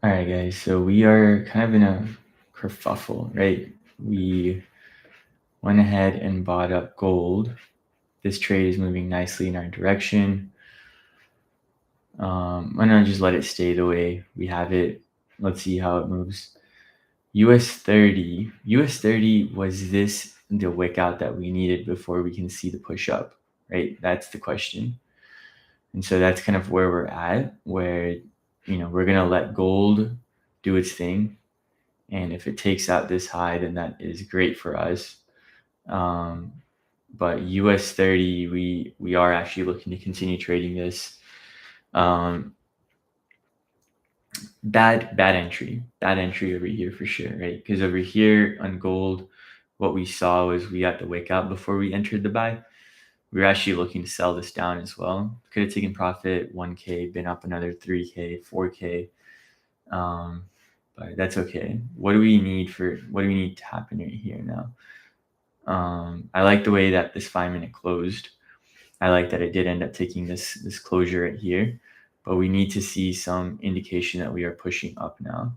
All right, guys. So we are kind of in a kerfuffle, right? We went ahead and bought up gold. This trade is moving nicely in our direction. I'm gonna just let it stay the way we have it. Let's see how it moves. US30. US30, was this the wick out that we needed before we can see the push up? Right? That's the question. And so that's kind of where we're at, where we're gonna let gold do its thing. And if it takes out this high, then that is great for us. Um, but US30, we are actually looking to continue trading this. Bad entry over here for sure, right? Because over here on gold, what we saw was we got the wick out before we entered the buy. We were actually looking to sell this down as well. Could have taken profit 1K, been up another 3K, 4K. But that's okay. What do we need to happen right here now? I like the way that this 5-minute closed. I like that it did end up taking this closure right here, but we need to see some indication that we are pushing up now.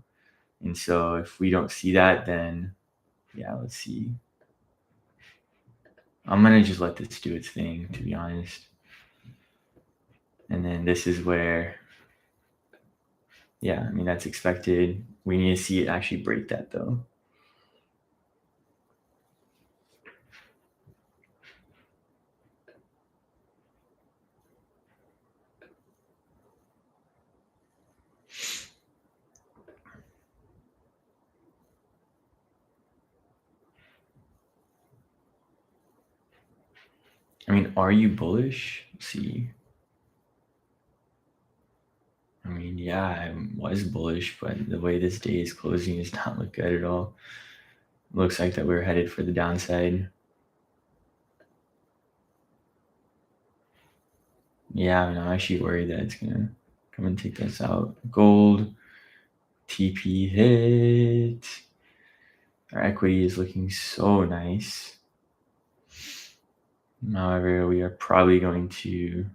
And so if we don't see that, then yeah, let's see. I'm gonna just let this do its thing, to be honest. And then this is where, yeah, I mean, that's expected. We need to see it actually break that though. I mean, are you bullish? Let's see. I mean, yeah, I was bullish, but the way this day is closing does not look good at all. Looks like that we're headed for the downside. Yeah, I'm actually worried that it's gonna come and take us out. Gold, TP hit. Our equity is looking so nice. However, we are probably going to.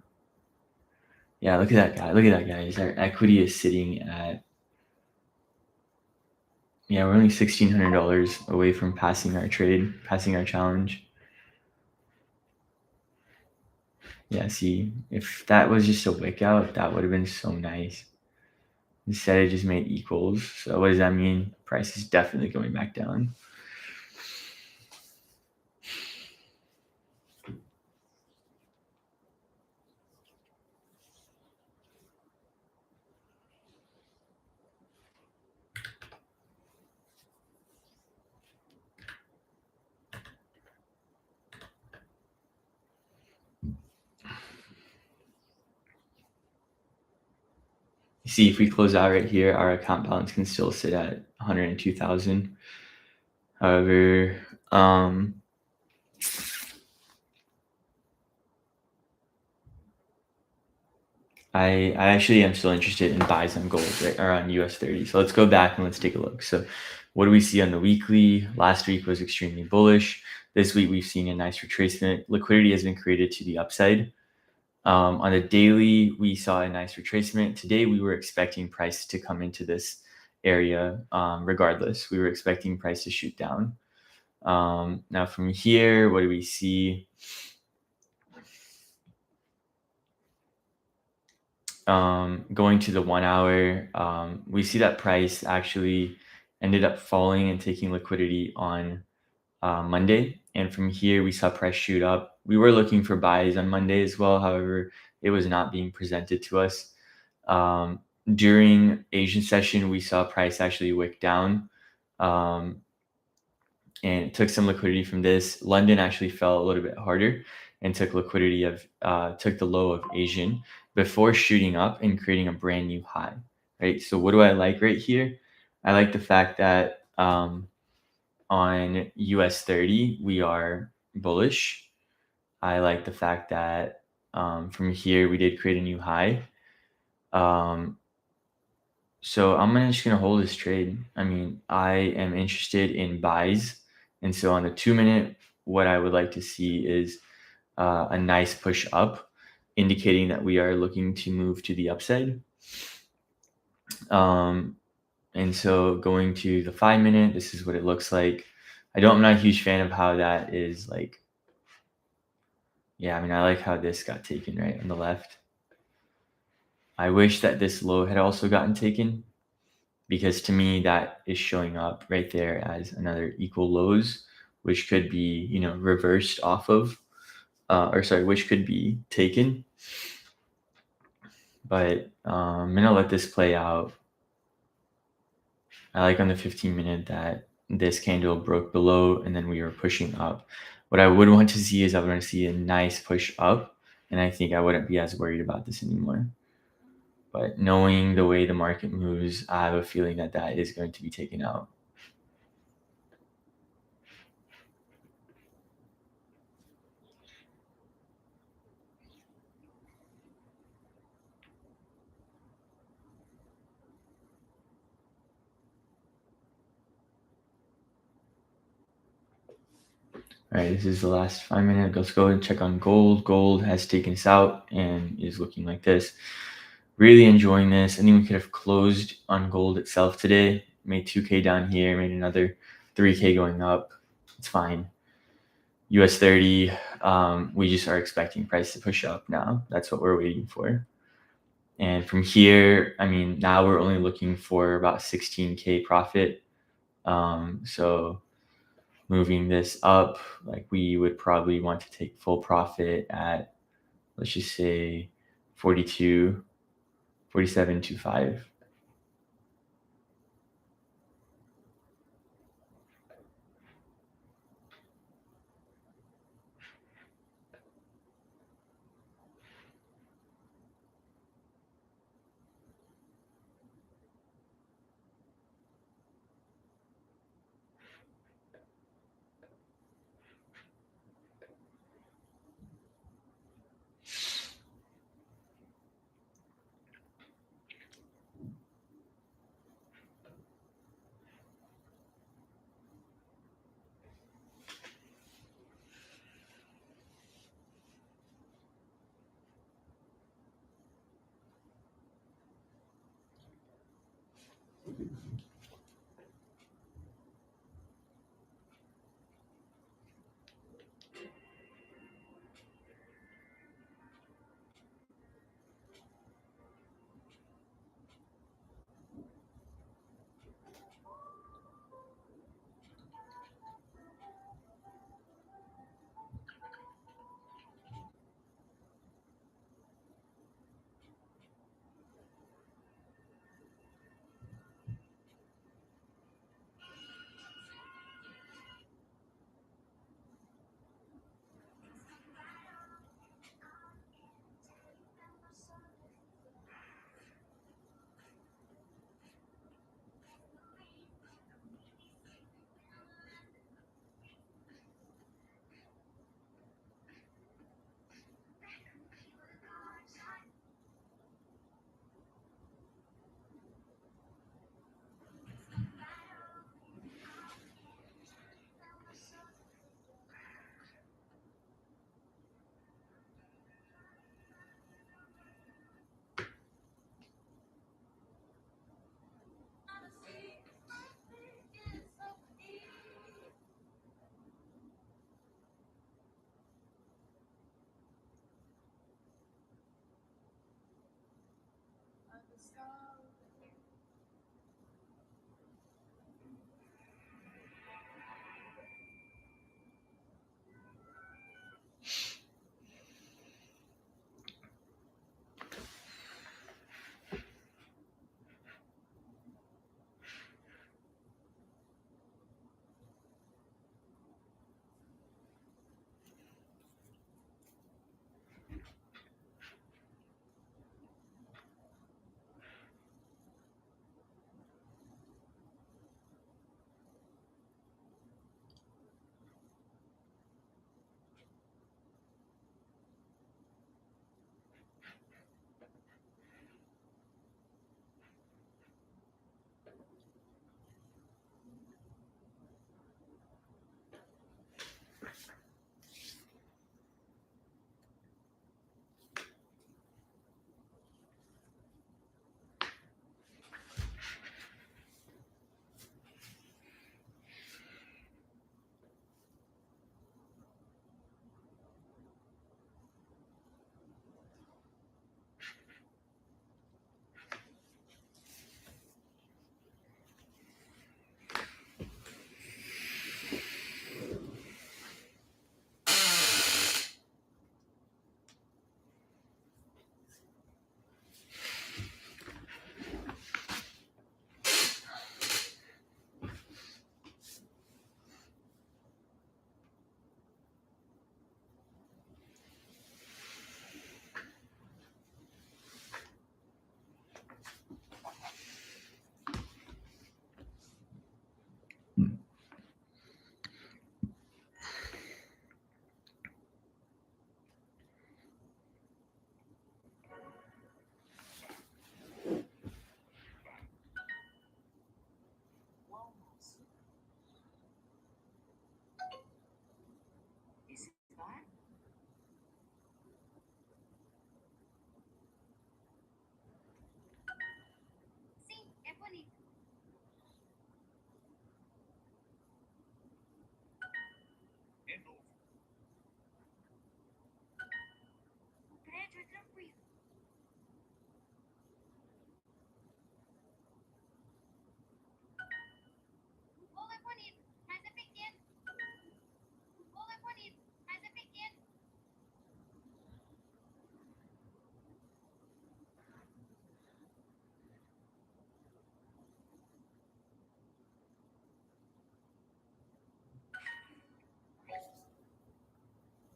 Yeah, look at that guy. Look at that, guys. Our equity is sitting at. Yeah, we're only $1,600 away from passing our trade, passing our challenge. Yeah, see, if that was just a wick out, that would have been so nice. Instead, it just made equals. So what does that mean? Price is definitely going back down. You see, if we close out right here, our account balance can still sit at 102,000. However, I actually am still interested in buys on gold, right, or on US30. So let's go back and let's take a look. So what do we see on the weekly? Last week was extremely bullish. This week we've seen a nice retracement. Liquidity has been created to the upside. On the daily, we saw a nice retracement. Today, we were expecting price to come into this area regardless. We were expecting price to shoot down. Now from here, what do we see? Going to the 1 hour, we see that price actually ended up falling and taking liquidity on Monday. And from here, we saw price shoot up. We were looking for buys on Monday as well. However, it was not being presented to us. During Asian session, we saw price actually wick down. And it took some liquidity from this. London actually fell a little bit harder and took liquidity took the low of Asian. before shooting up and creating a brand new high, right? So what do I like right here? I like the fact that on US30 we are bullish. I like the fact that from here we did create a new high. Um, so just gonna hold this trade. I mean, I am interested in buys, and so on the 2 minute, what I would like to see is a nice push up, indicating that we are looking to move to the upside. Um, and so going to the 5 minute, this is what it looks like. I'm not a huge fan of how that is like. Yeah, I mean, I like how this got taken right on the left. I wish that this low had also gotten taken, because to me that is showing up right there as another equal lows, which could be, reversed off of, or sorry, which could be taken. But I'm gonna let this play out. I like on the 15 minute that this candle broke below and then we were pushing up. What I would want to see is I would want to see a nice push up, and I think I wouldn't be as worried about this anymore. But knowing the way the market moves, I have a feeling that that is going to be taken out. All right, this is the last 5 minute. Let's go and check on gold. Gold has taken us out and is looking like this. Really enjoying this. I think we could have closed on gold itself today. Made 2K down here, made another 3K going up. It's fine. US30, we just are expecting price to push up now. That's what we're waiting for. And from here, I mean, now we're only looking for about 16K profit. So moving this up, like we would probably want to take full profit at, let's just say 42, 47.25.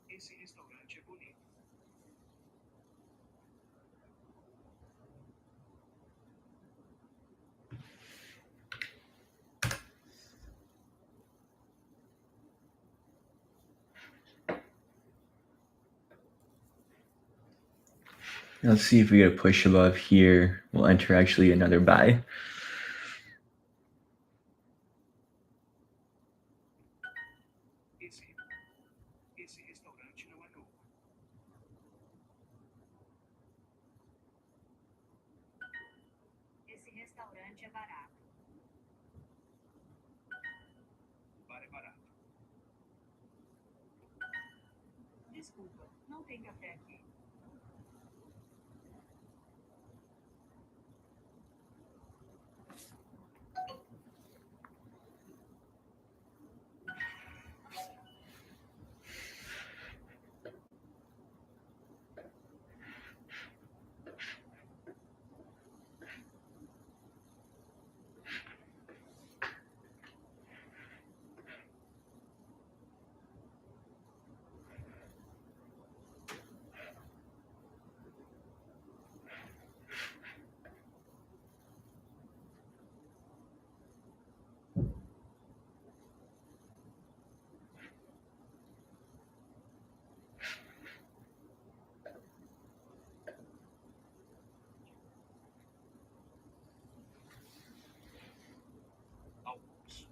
Esse restaurante é bonito. Let's see if we get a push above here. We'll enter actually another buy. Esse restaurante não é novo. Esse restaurante é barato. O bar é barato. Desculpa, não tem café aqui. Almoço.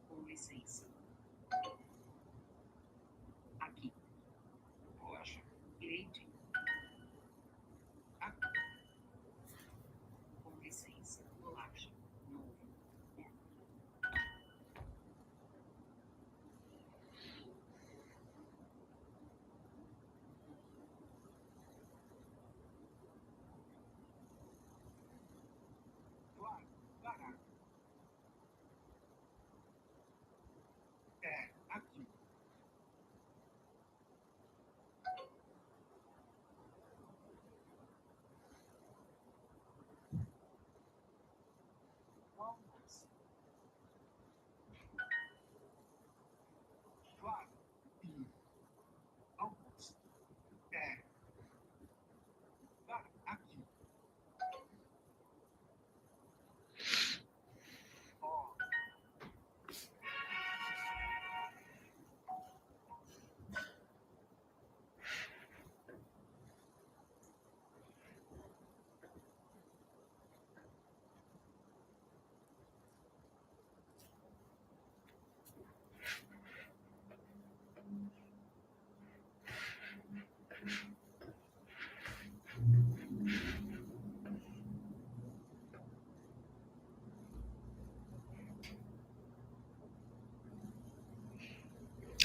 Com licença. Aqui. Bolacha. Leite. Ah, Com licença. Bolacha. Novo. claro. Barato. É, aqui. Almoço. Claro. Almoço. É. Aqui. Ó.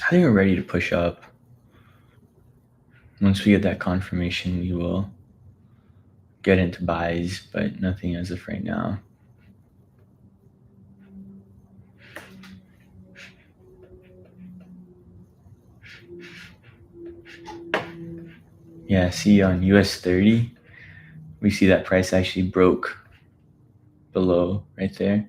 I think we're ready to push up. Once we get that confirmation, we will get into buys, but nothing as of right now. Yeah, see on US30, we see that price actually broke below right there.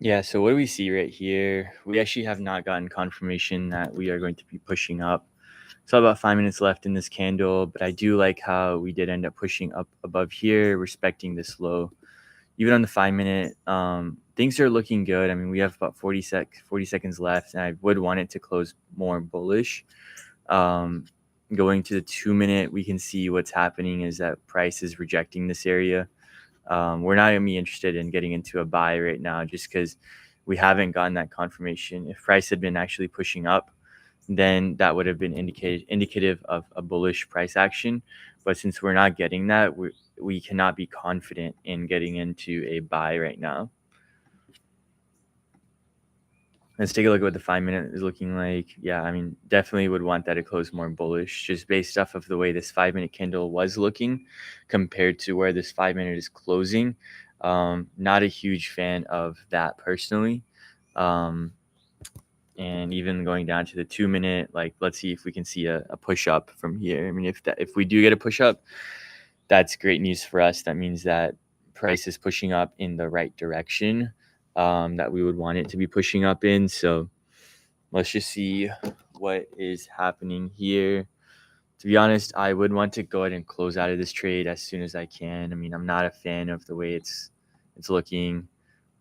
Yeah, so what do we see right here? We actually have not gotten confirmation that we are going to be pushing up. So about 5 minutes left in this candle, but I do like how we did end up pushing up above here, respecting this low. Even on the 5 minute, things are looking good. I mean, we have about 40 seconds left, and I would want it to close more bullish. Um, Going to the 2 minute, we can see what's happening is that price is rejecting this area. We're not going to be interested in getting into a buy right now just because we haven't gotten that confirmation. If price had been actually pushing up, then that would have been indicative of a bullish price action. But since we're not getting that, we cannot be confident in getting into a buy right now. Let's take a look at what the 5 minute is looking like. Yeah, I mean, definitely would want that to close more bullish just based off of the way this 5 minute candle was looking compared to where this 5 minute is closing. Not a huge fan of that personally. And even going down to the 2 minute, like, let's see if we can see a push up from here. I mean, if we do get a push up, that's great news for us. That means that price is pushing up in the right direction that we would want it to be pushing up in. So let's just see what is happening here. To be honest, I would want to go ahead and close out of this trade as soon as I can. I mean, I'm not a fan of the way it's looking.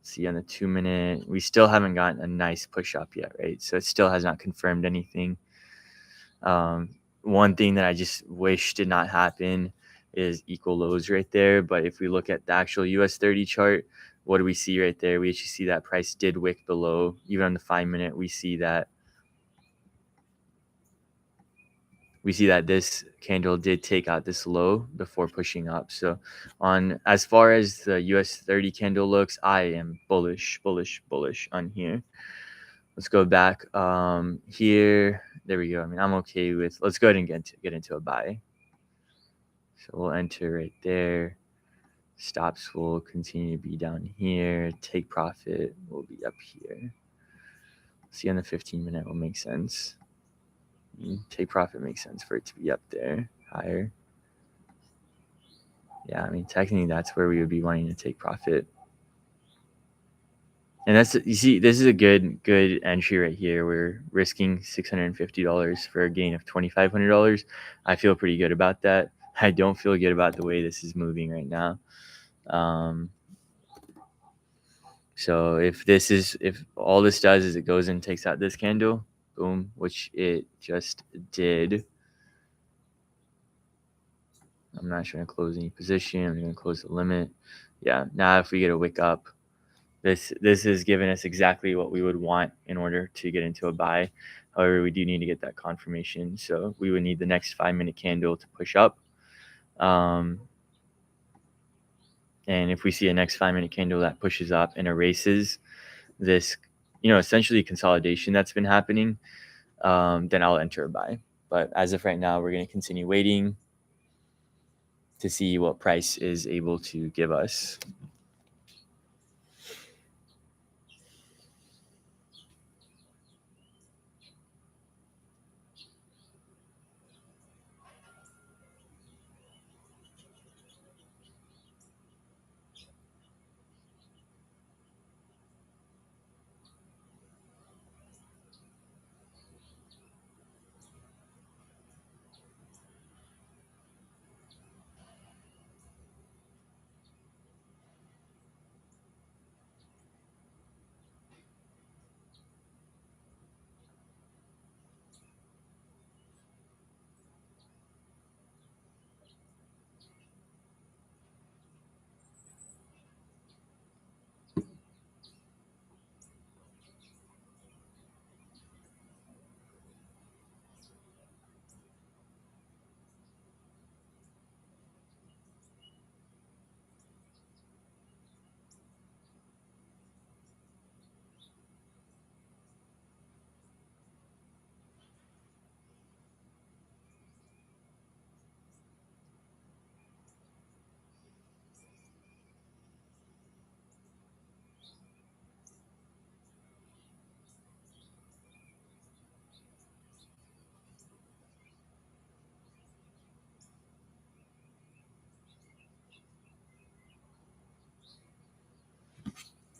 See on the 2 minute, we still haven't gotten a nice push up yet, right? So it still has not confirmed anything. One thing that I just wish did not happen is equal lows right there. But if we look at the actual US30 chart, what do we see right there? We actually see that price did wick below. Even on the 5 minute, we see that this candle did take out this low before pushing up. So on as far as the US30 candle looks, I am bullish on here. Let's go back here. There we go. I mean, I'm okay with, let's go ahead and get into a buy. So we'll enter right there. Stops will continue to be down here. Take profit will be up here. See on the 15 minute will make sense. Take profit makes sense for it to be up there higher. Yeah, I mean, technically that's where we would be wanting to take profit. And that's, you see, this is a good entry right here. We're risking $650 for a gain of $2,500. I feel pretty good about that. I don't feel good about the way this is moving right now. So if all this does is it goes and takes out this candle, boom, which it just did. I'm not trying to close any position. I'm going to close the limit. Yeah, now if we get a wick up, this has given us exactly what we would want in order to get into a buy. However, we do need to get that confirmation. So we would need the next 5 minute candle to push up. And if we see a next 5 minute candle that pushes up and erases this, essentially consolidation that's been happening, then I'll enter a buy. But as of right now, we're going to continue waiting to see what price is able to give us.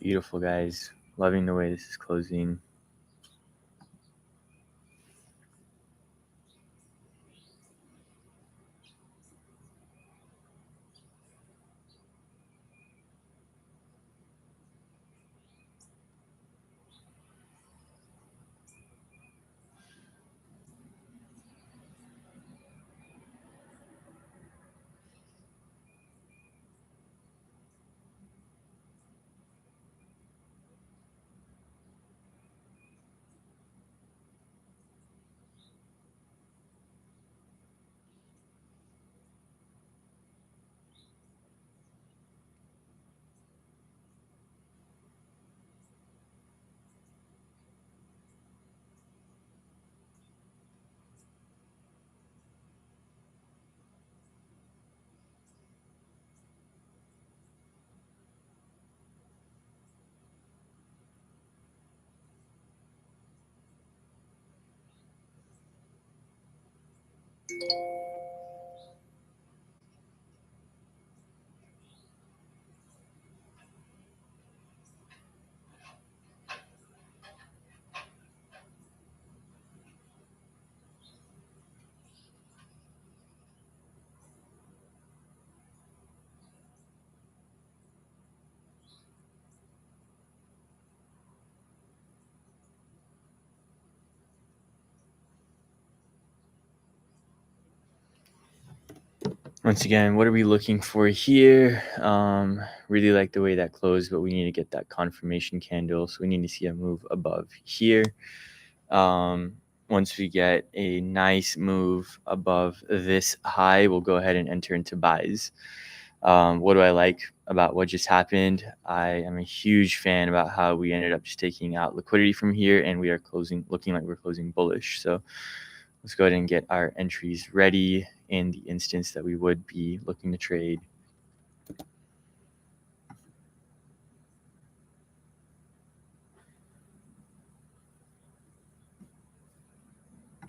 Beautiful, guys. Loving the way this is closing. Once again, what are we looking for here? Really like the way that closed, but we need to get that confirmation candle. So we need to see a move above here. Once we get a nice move above this high, we'll go ahead and enter into buys. What do I like about what just happened? I am a huge fan about how we ended up just taking out liquidity from here, and we are looking like we're closing bullish. So let's go ahead and get our entries ready in the instance that we would be looking to trade.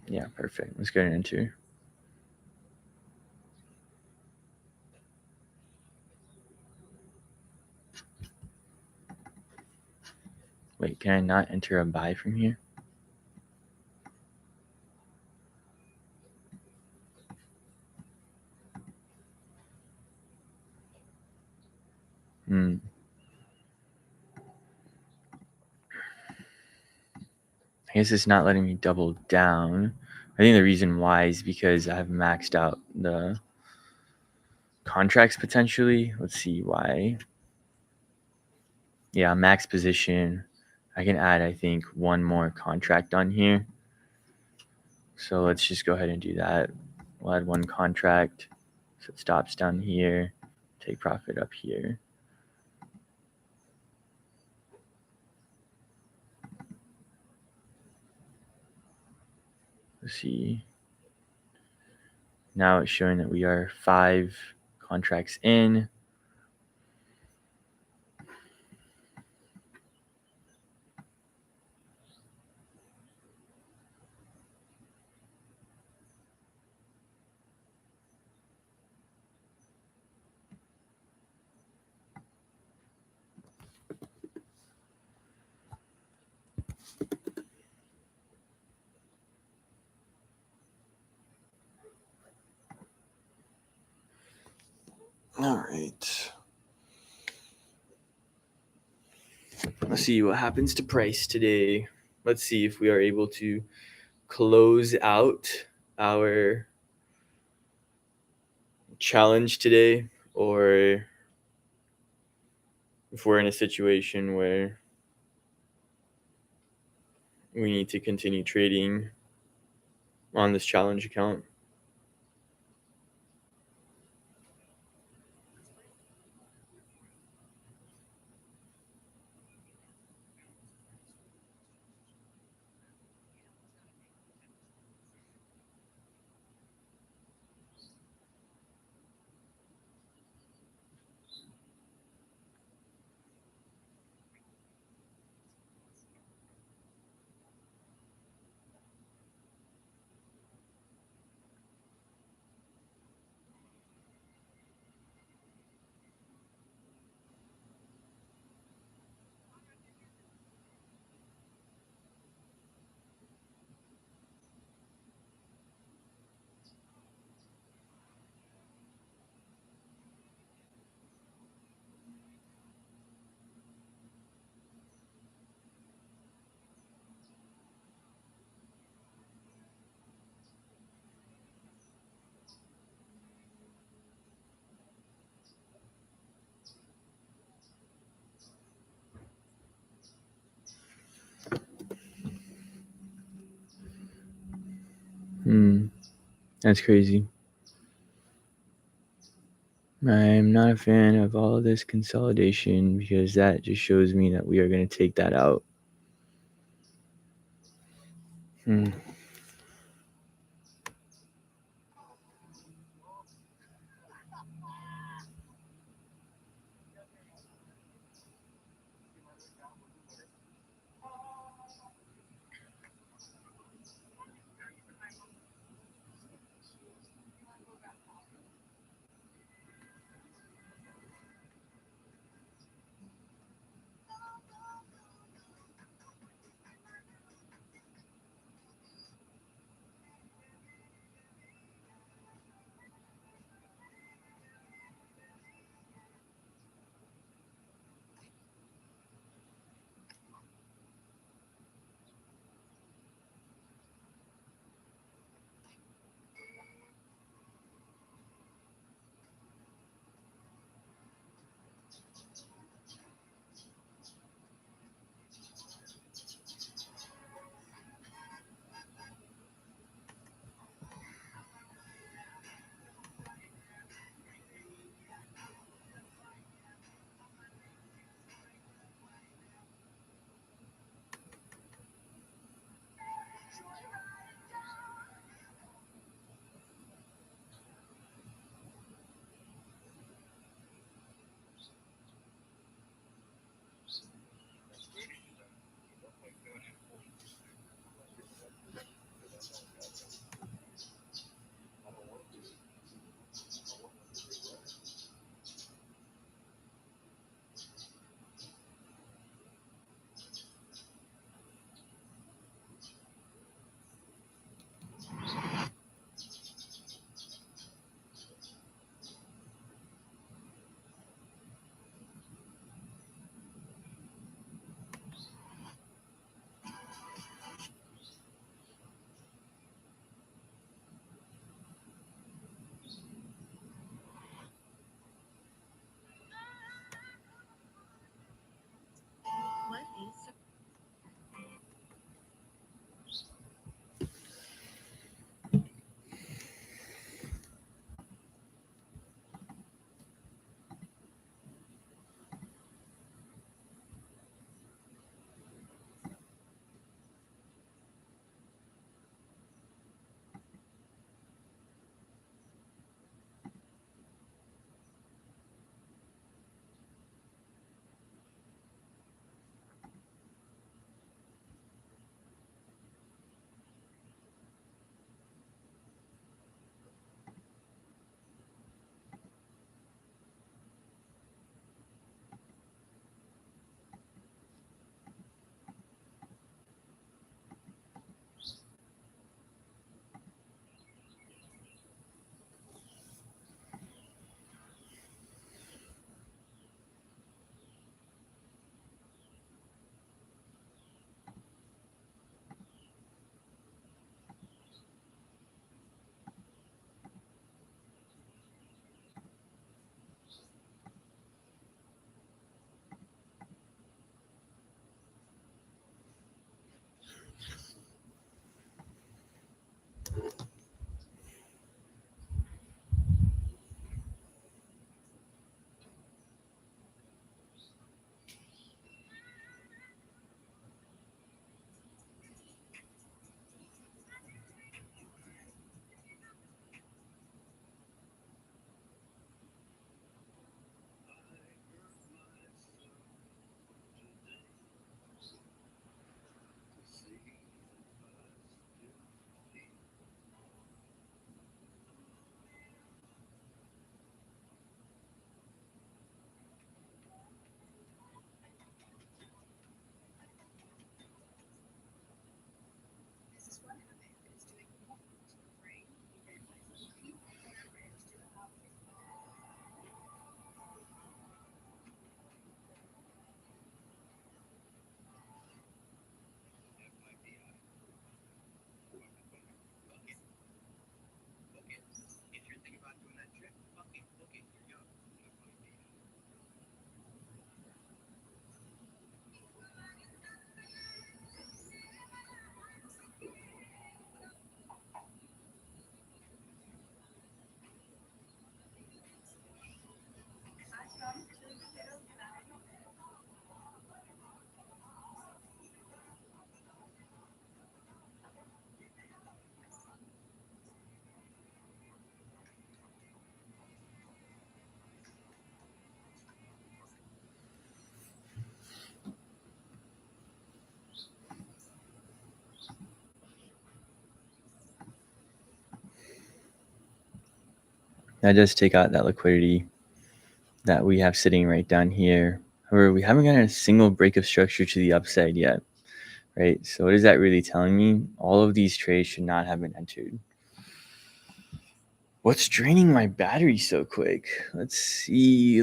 Yeah, perfect. Let's go ahead and enter. Wait, can I not enter a buy from here? I guess it's not letting me double down. I think the reason why is because I've maxed out the contracts potentially. Let's see why. Yeah, max position. I can add, I think, one more contract on here. So let's just go ahead and do that. We'll add one contract. So it stops down here. Take profit up here. Let's see. Now it's showing that we are 5 contracts in. All right. Let's see what happens to price today. Let's see if we are able to close out our challenge today, or if we're in a situation where we need to continue trading on this challenge account. That's crazy. I'm not a fan of all of this consolidation because that just shows me that we are going to take that out. Hmm. That does take out that liquidity that we have sitting right down here. However, we haven't gotten a single break of structure to the upside yet, right? So what is that really telling me? All of these trades should not have been entered. What's draining my battery so quick? Let's see.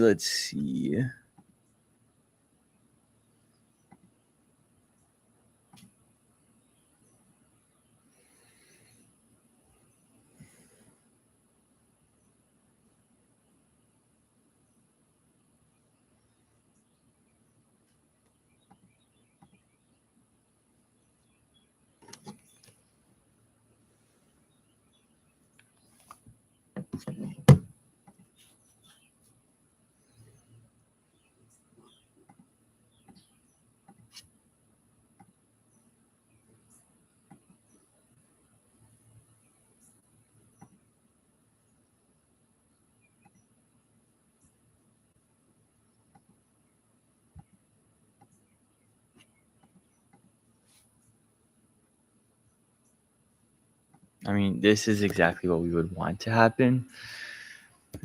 I mean, this is exactly what we would want to happen.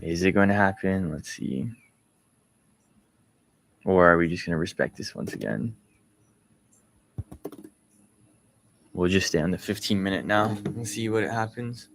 Is it going to happen? Let's see. Or are we just going to respect this once again? We'll just stay on the 15-minute now and see what happens.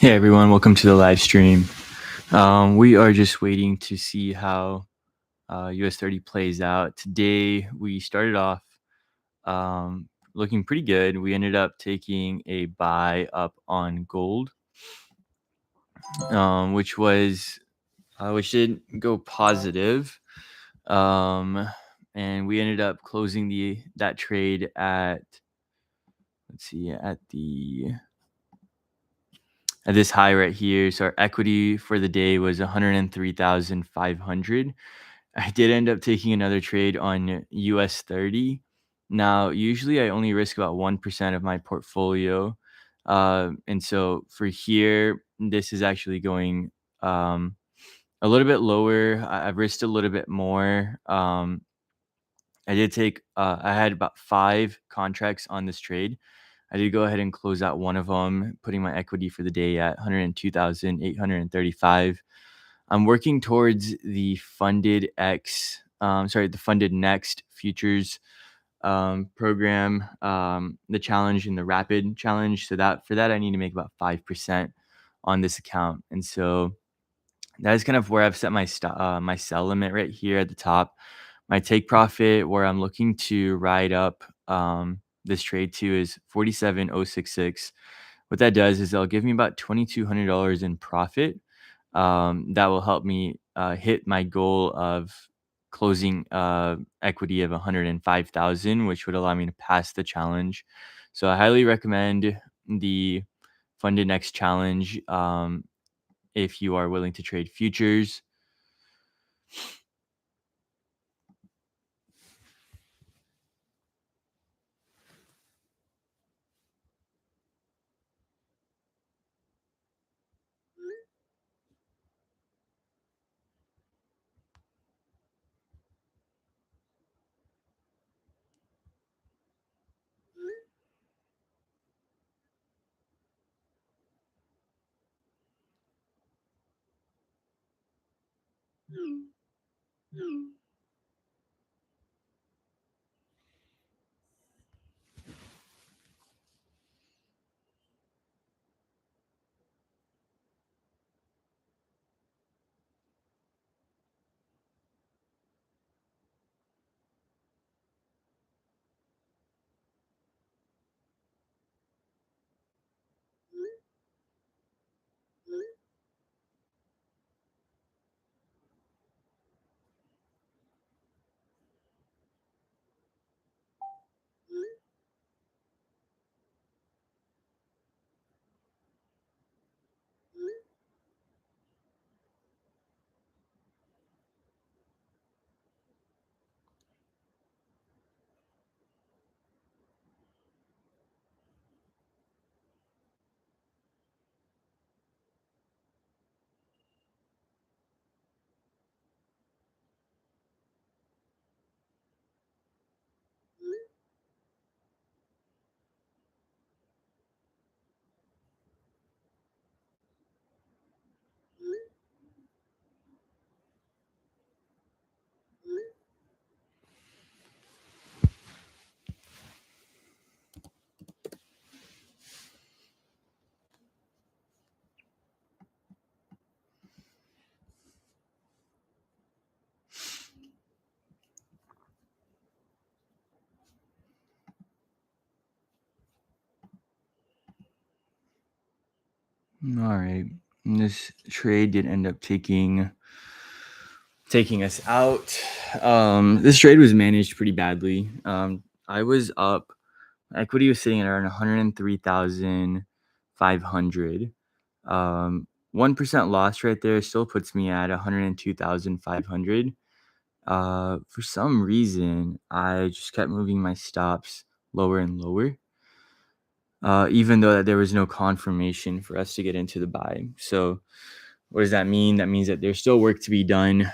Hey everyone, welcome to the live stream. We are just waiting to see how US30 plays out. Today we started off looking pretty good. We ended up taking a buy up on gold, which did go positive. And we ended up closing that trade at, let's see, at this high right here. So our equity for the day was 103,500. I did end up taking another trade on US30. Now, usually I only risk about 1% of my portfolio. And so for here, this is actually going a little bit lower. I've risked a little bit more. I had about 5 contracts on this trade. I did go ahead and close out one of them, putting my equity for the day at 102,835. I'm working towards the the funded next futures program, the challenge and the rapid challenge. So I need to make about 5% on this account. And so that is kind of where I've set my sell limit right here at the top. My take profit, where I'm looking to ride up this trade to, is 47,066. What that does is it'll give me about $2,200 in profit. That will help me hit my goal of closing equity of 105,000, which would allow me to pass the challenge. So I highly recommend the Funded Next challenge if you are willing to trade futures. All right. And this trade did end up taking us out. This trade was managed pretty badly. I was up. Equity was sitting at around 103,500. 1% loss right there still puts me at 102,500. For some reason, I just kept moving my stops lower and lower, even though that there was no confirmation for us to get into the buy. So what does that mean? That means that there's still work to be done.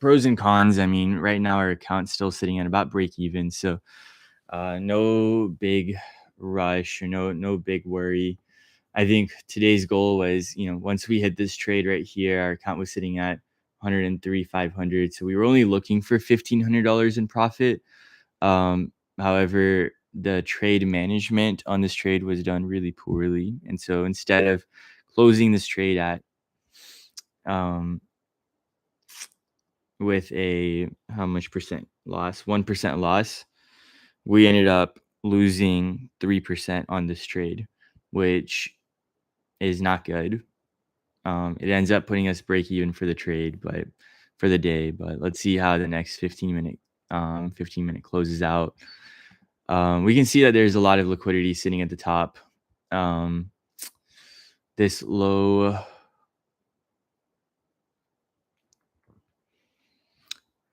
Pros and cons. I mean, right now our account's still sitting at about break even. So no big rush or no big worry. I think today's goal was, once we hit this trade right here, our account was sitting at 103,500. So we were only looking for $1,500 in profit. However, the trade management on this trade was done really poorly. And so instead of closing this trade at um, with a how much percent loss? 1% loss, we ended up losing 3% on this trade, which is not good. It ends up putting us break even for the trade, but for the day. But let's see how the next 15-minute closes out. We can see that there's a lot of liquidity sitting at the top. This low,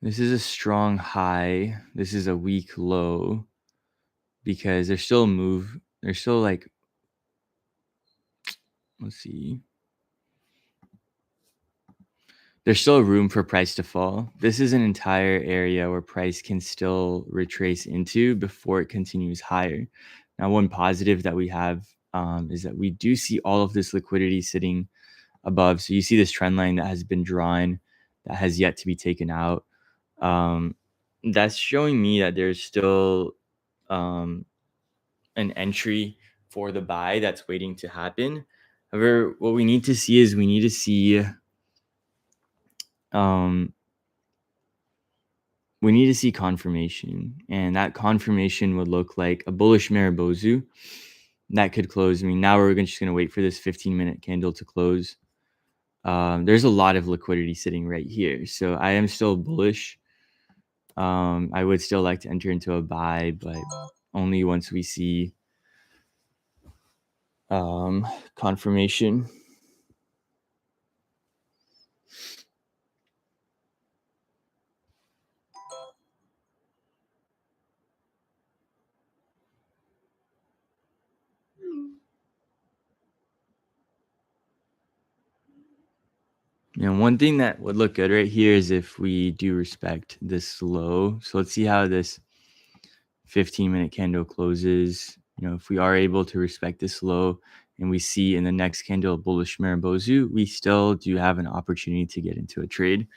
this is a strong high. This is a weak low because there's still a move. There's still like, let's see. There's still room for price to fall. This is an entire area where price can still retrace into before it continues higher. Now, one positive that we have is that we do see all of this liquidity sitting above. So you see this trend line that has been drawn that has yet to be taken out. That's showing me that there's still an entry for the buy that's waiting to happen. However, what we need to see is we need to see confirmation, and that confirmation would look like a bullish Maribozu that could close. I mean, now we're just going to wait for this 15-minute candle to close. There's a lot of liquidity sitting right here, so I am still bullish. I would still like to enter into a buy, but only once we see confirmation. And one thing that would look good right here is if we do respect this low. So let's see how this 15-minute candle closes. If we are able to respect this low and we see in the next candle bullish Maribozu, we still do have an opportunity to get into a trade.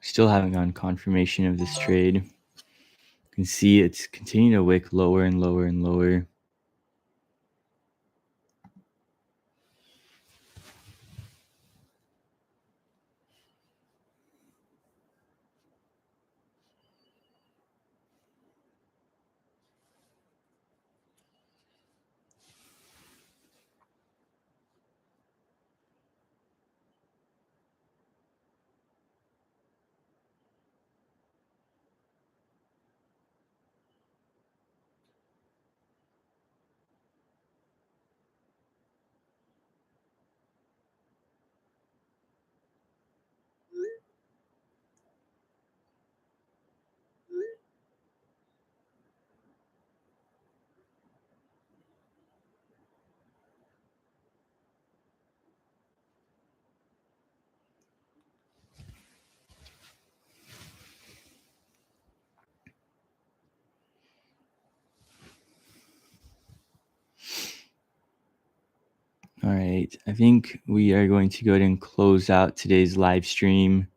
Still haven't gotten confirmation of this trade. You can see it's continuing to wick lower and lower and lower. right. I think we are going to go ahead and close out today's live stream.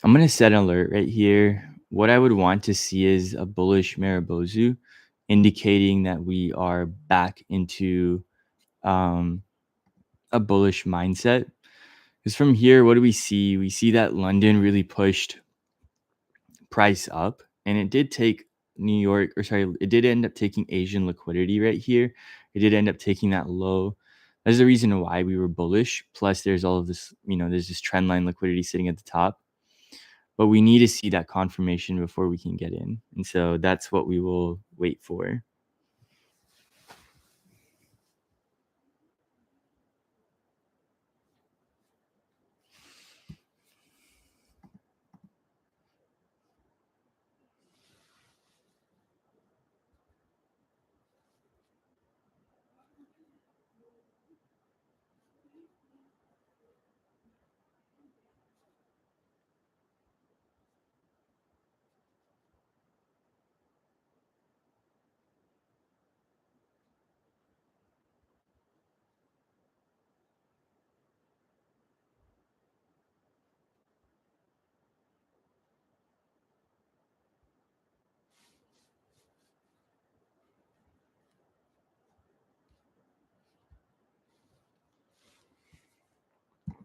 I'm going to set an alert right here. What I would want to see is a bullish Maribozu, indicating that we are back into um, a bullish mindset. Because from here, what do we see? We see that London really pushed price up, and it did take New York, or sorry, it did end up taking Asian liquidity right here. It did end up taking that low. That's the reason why we were bullish. Plus, there's all of this, there's this trend line liquidity sitting at the top. But we need to see that confirmation before we can get in. And so that's what we will wait for.